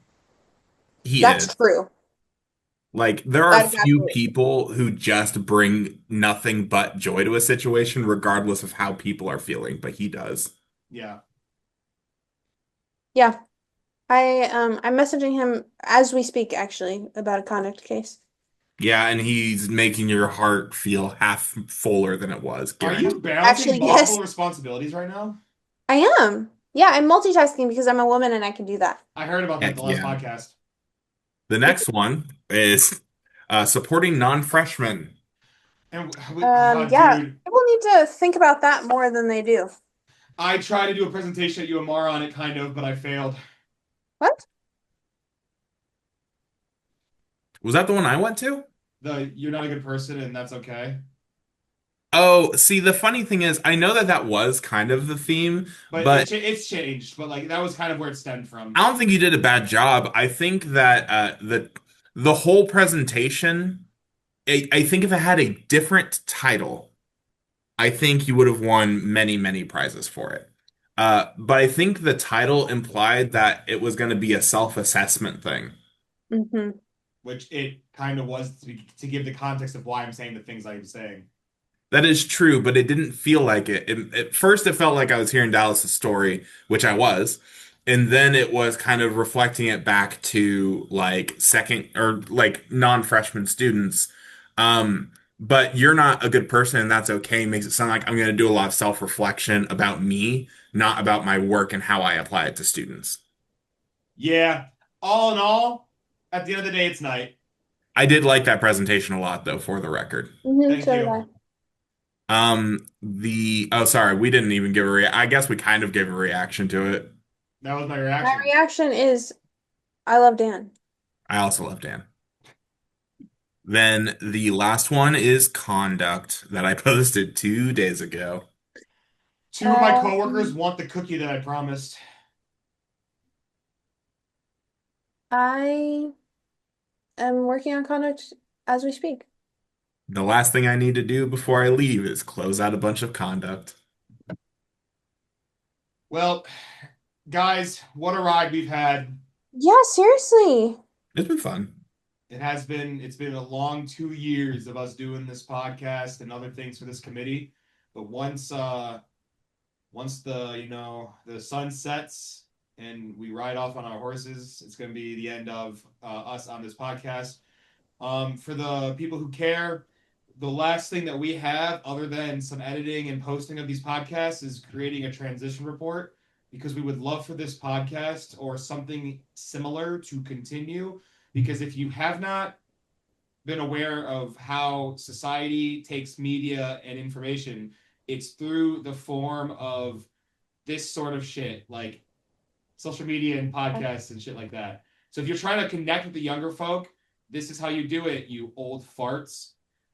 He
That's
is.
true.
Like, there are
That is
few
absolutely
people who just bring nothing but joy to a situation, regardless of how people are feeling, but he does.
Yeah.
yeah. I'm messaging him as we speak actually about a conduct case.
Yeah, and he's making your heart feel half fuller than it was,
Are
guaranteed.
you balancing
Actually, yes,
multiple responsibilities right now?
I am. Yeah, I'm multitasking because I'm a woman and I can do that.
I heard about that
Heck
the last
yeah.
podcast.
The
Thank you.
next one is supporting non-freshmen.
And
Yeah,
dude,
people need to think about that more than they do.
I tried to do a presentation at UMR on it, kind of, but I failed.
What?
Was that the one I went to?
The you're not a good person, and that's okay.
Oh, see, the funny thing is, I know that that was kind of the theme,
But
but
it's changed. But like that was kind of where it stemmed from.
I don't think you did a bad job. I think that the whole presentation, I think if it had a different title, I think you would have won many, many prizes for it. But I think the title implied that it was going to be a self-assessment thing.
Hmm.
Which it kind of was to give the context of why I'm saying the things I'm saying.
That is true, but it didn't feel like it. At first, it felt like I was hearing Dallas's story, which I was, and then it was kind of reflecting it back to like second or like non-freshman students. But you're not a good person, and that's okay. Makes it sound like I'm going to do a lot of self-reflection about me, not about my work and how I apply it to students.
Yeah. All in all, at the end of the day, it's night.
I did like that presentation a lot, though, for the record.
Thank
So did
you.
I.
The oh, sorry, we didn't even give a I guess we kind of gave a reaction to it.
That was my
My
reaction.
reaction is I love Dan.
I also love Dan. Then the last one is conduct that I posted 2 days ago.
Two of my coworkers
Um,
want the cookie that I promised.
I am working on conduct as we speak.
The last thing I need to do before I leave is close out a bunch of conduct.
Well, guys, what a ride we've had.
Yeah, seriously.
It's been fun.
It's been a long 2 years of us doing this podcast and other things for this committee. But once the the sun sets and we ride off on our horses, it's going to be the end of us on this podcast. For the people who care, the last thing that we have, other than some editing and posting of these podcasts, is creating a transition report because we would love for this podcast or something similar to continue. Because if you have not been aware of how society takes media and information, it's through the form of this sort of shit, like social media and podcasts and shit like that. So if you're trying to connect with the younger folk, this is how you do it, you old farts.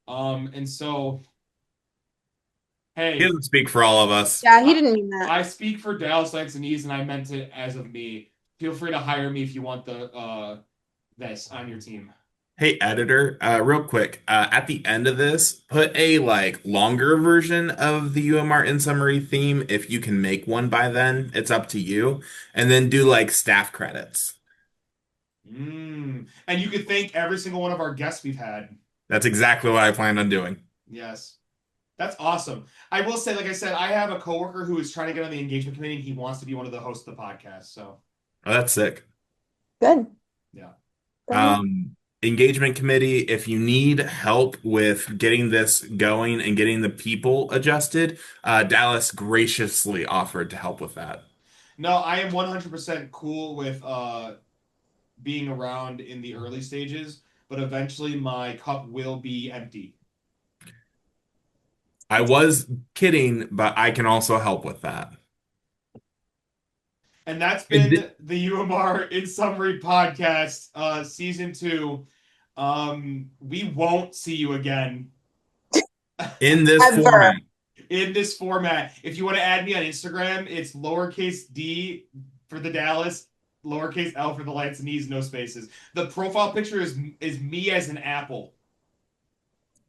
And so,
He
hey,
doesn't speak for all of us.
Yeah, he
I,
didn't mean that.
I speak for Dallas Lanzanese, and I meant it as of me. Feel free to hire me if you want the this on your team.
Hey, editor, real quick, at the end of this, put a like longer version of the UMR in summary theme if you can make one by then. It's up to you. And then do like staff credits.
And you could thank every single one of our guests we've had.
That's exactly what I plan on doing.
Yes. That's awesome. I will say, like I said, I have a coworker who is trying to get on the engagement committee and he wants to be one of the hosts of the podcast. So,
Oh, that's sick.
Good.
yeah.
Go ahead.
Engagement committee, if you need help with getting this going and getting the people adjusted, Dallas graciously offered to help with that.
No, I am 100% cool with being around in the early stages, but eventually my cup will be empty.
I was kidding, but I can also help with that.
And that's
And
been the UMR in summary podcast, season 2. We won't see you again
in this
Ever.
format,
in this format. If you want to add me on Instagram, it's lowercase d for the Dallas, lowercase l for the lights and knees, no spaces. The profile picture is me as an apple.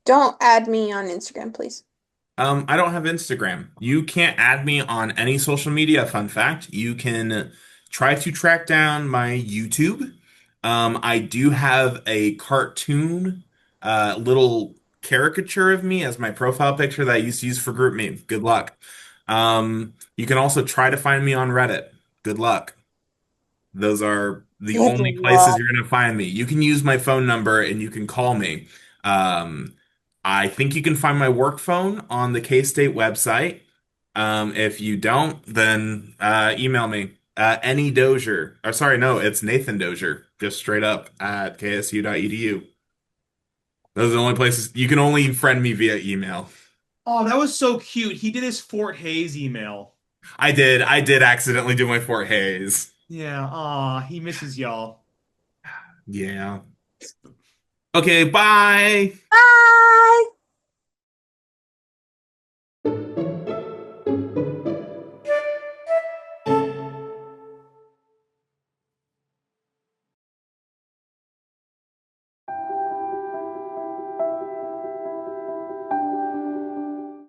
Don't add me on Instagram, please.
I don't have Instagram. You can't add me on any social media, fun fact. You can try to track down my YouTube. I do have a cartoon, little caricature of me as my profile picture that I used to use for GroupMe. Good luck. You can also try to find me on Reddit. Good luck. Those are the
Good
only places
luck.
you're going to find me. You can use my phone number and you can call me. Um, I think you can find my work phone on the K-State website. If you don't, then email me. Any Dozier. Or sorry, no, it's Nathan Dozier, just straight up at ksu.edu. Those are the only places you can only friend me via email.
Oh, that was so cute. He did his Fort Hayes email.
I did accidentally do my Fort Hayes.
Yeah, aw, he misses y'all.
Yeah. Okay, bye.
Bye.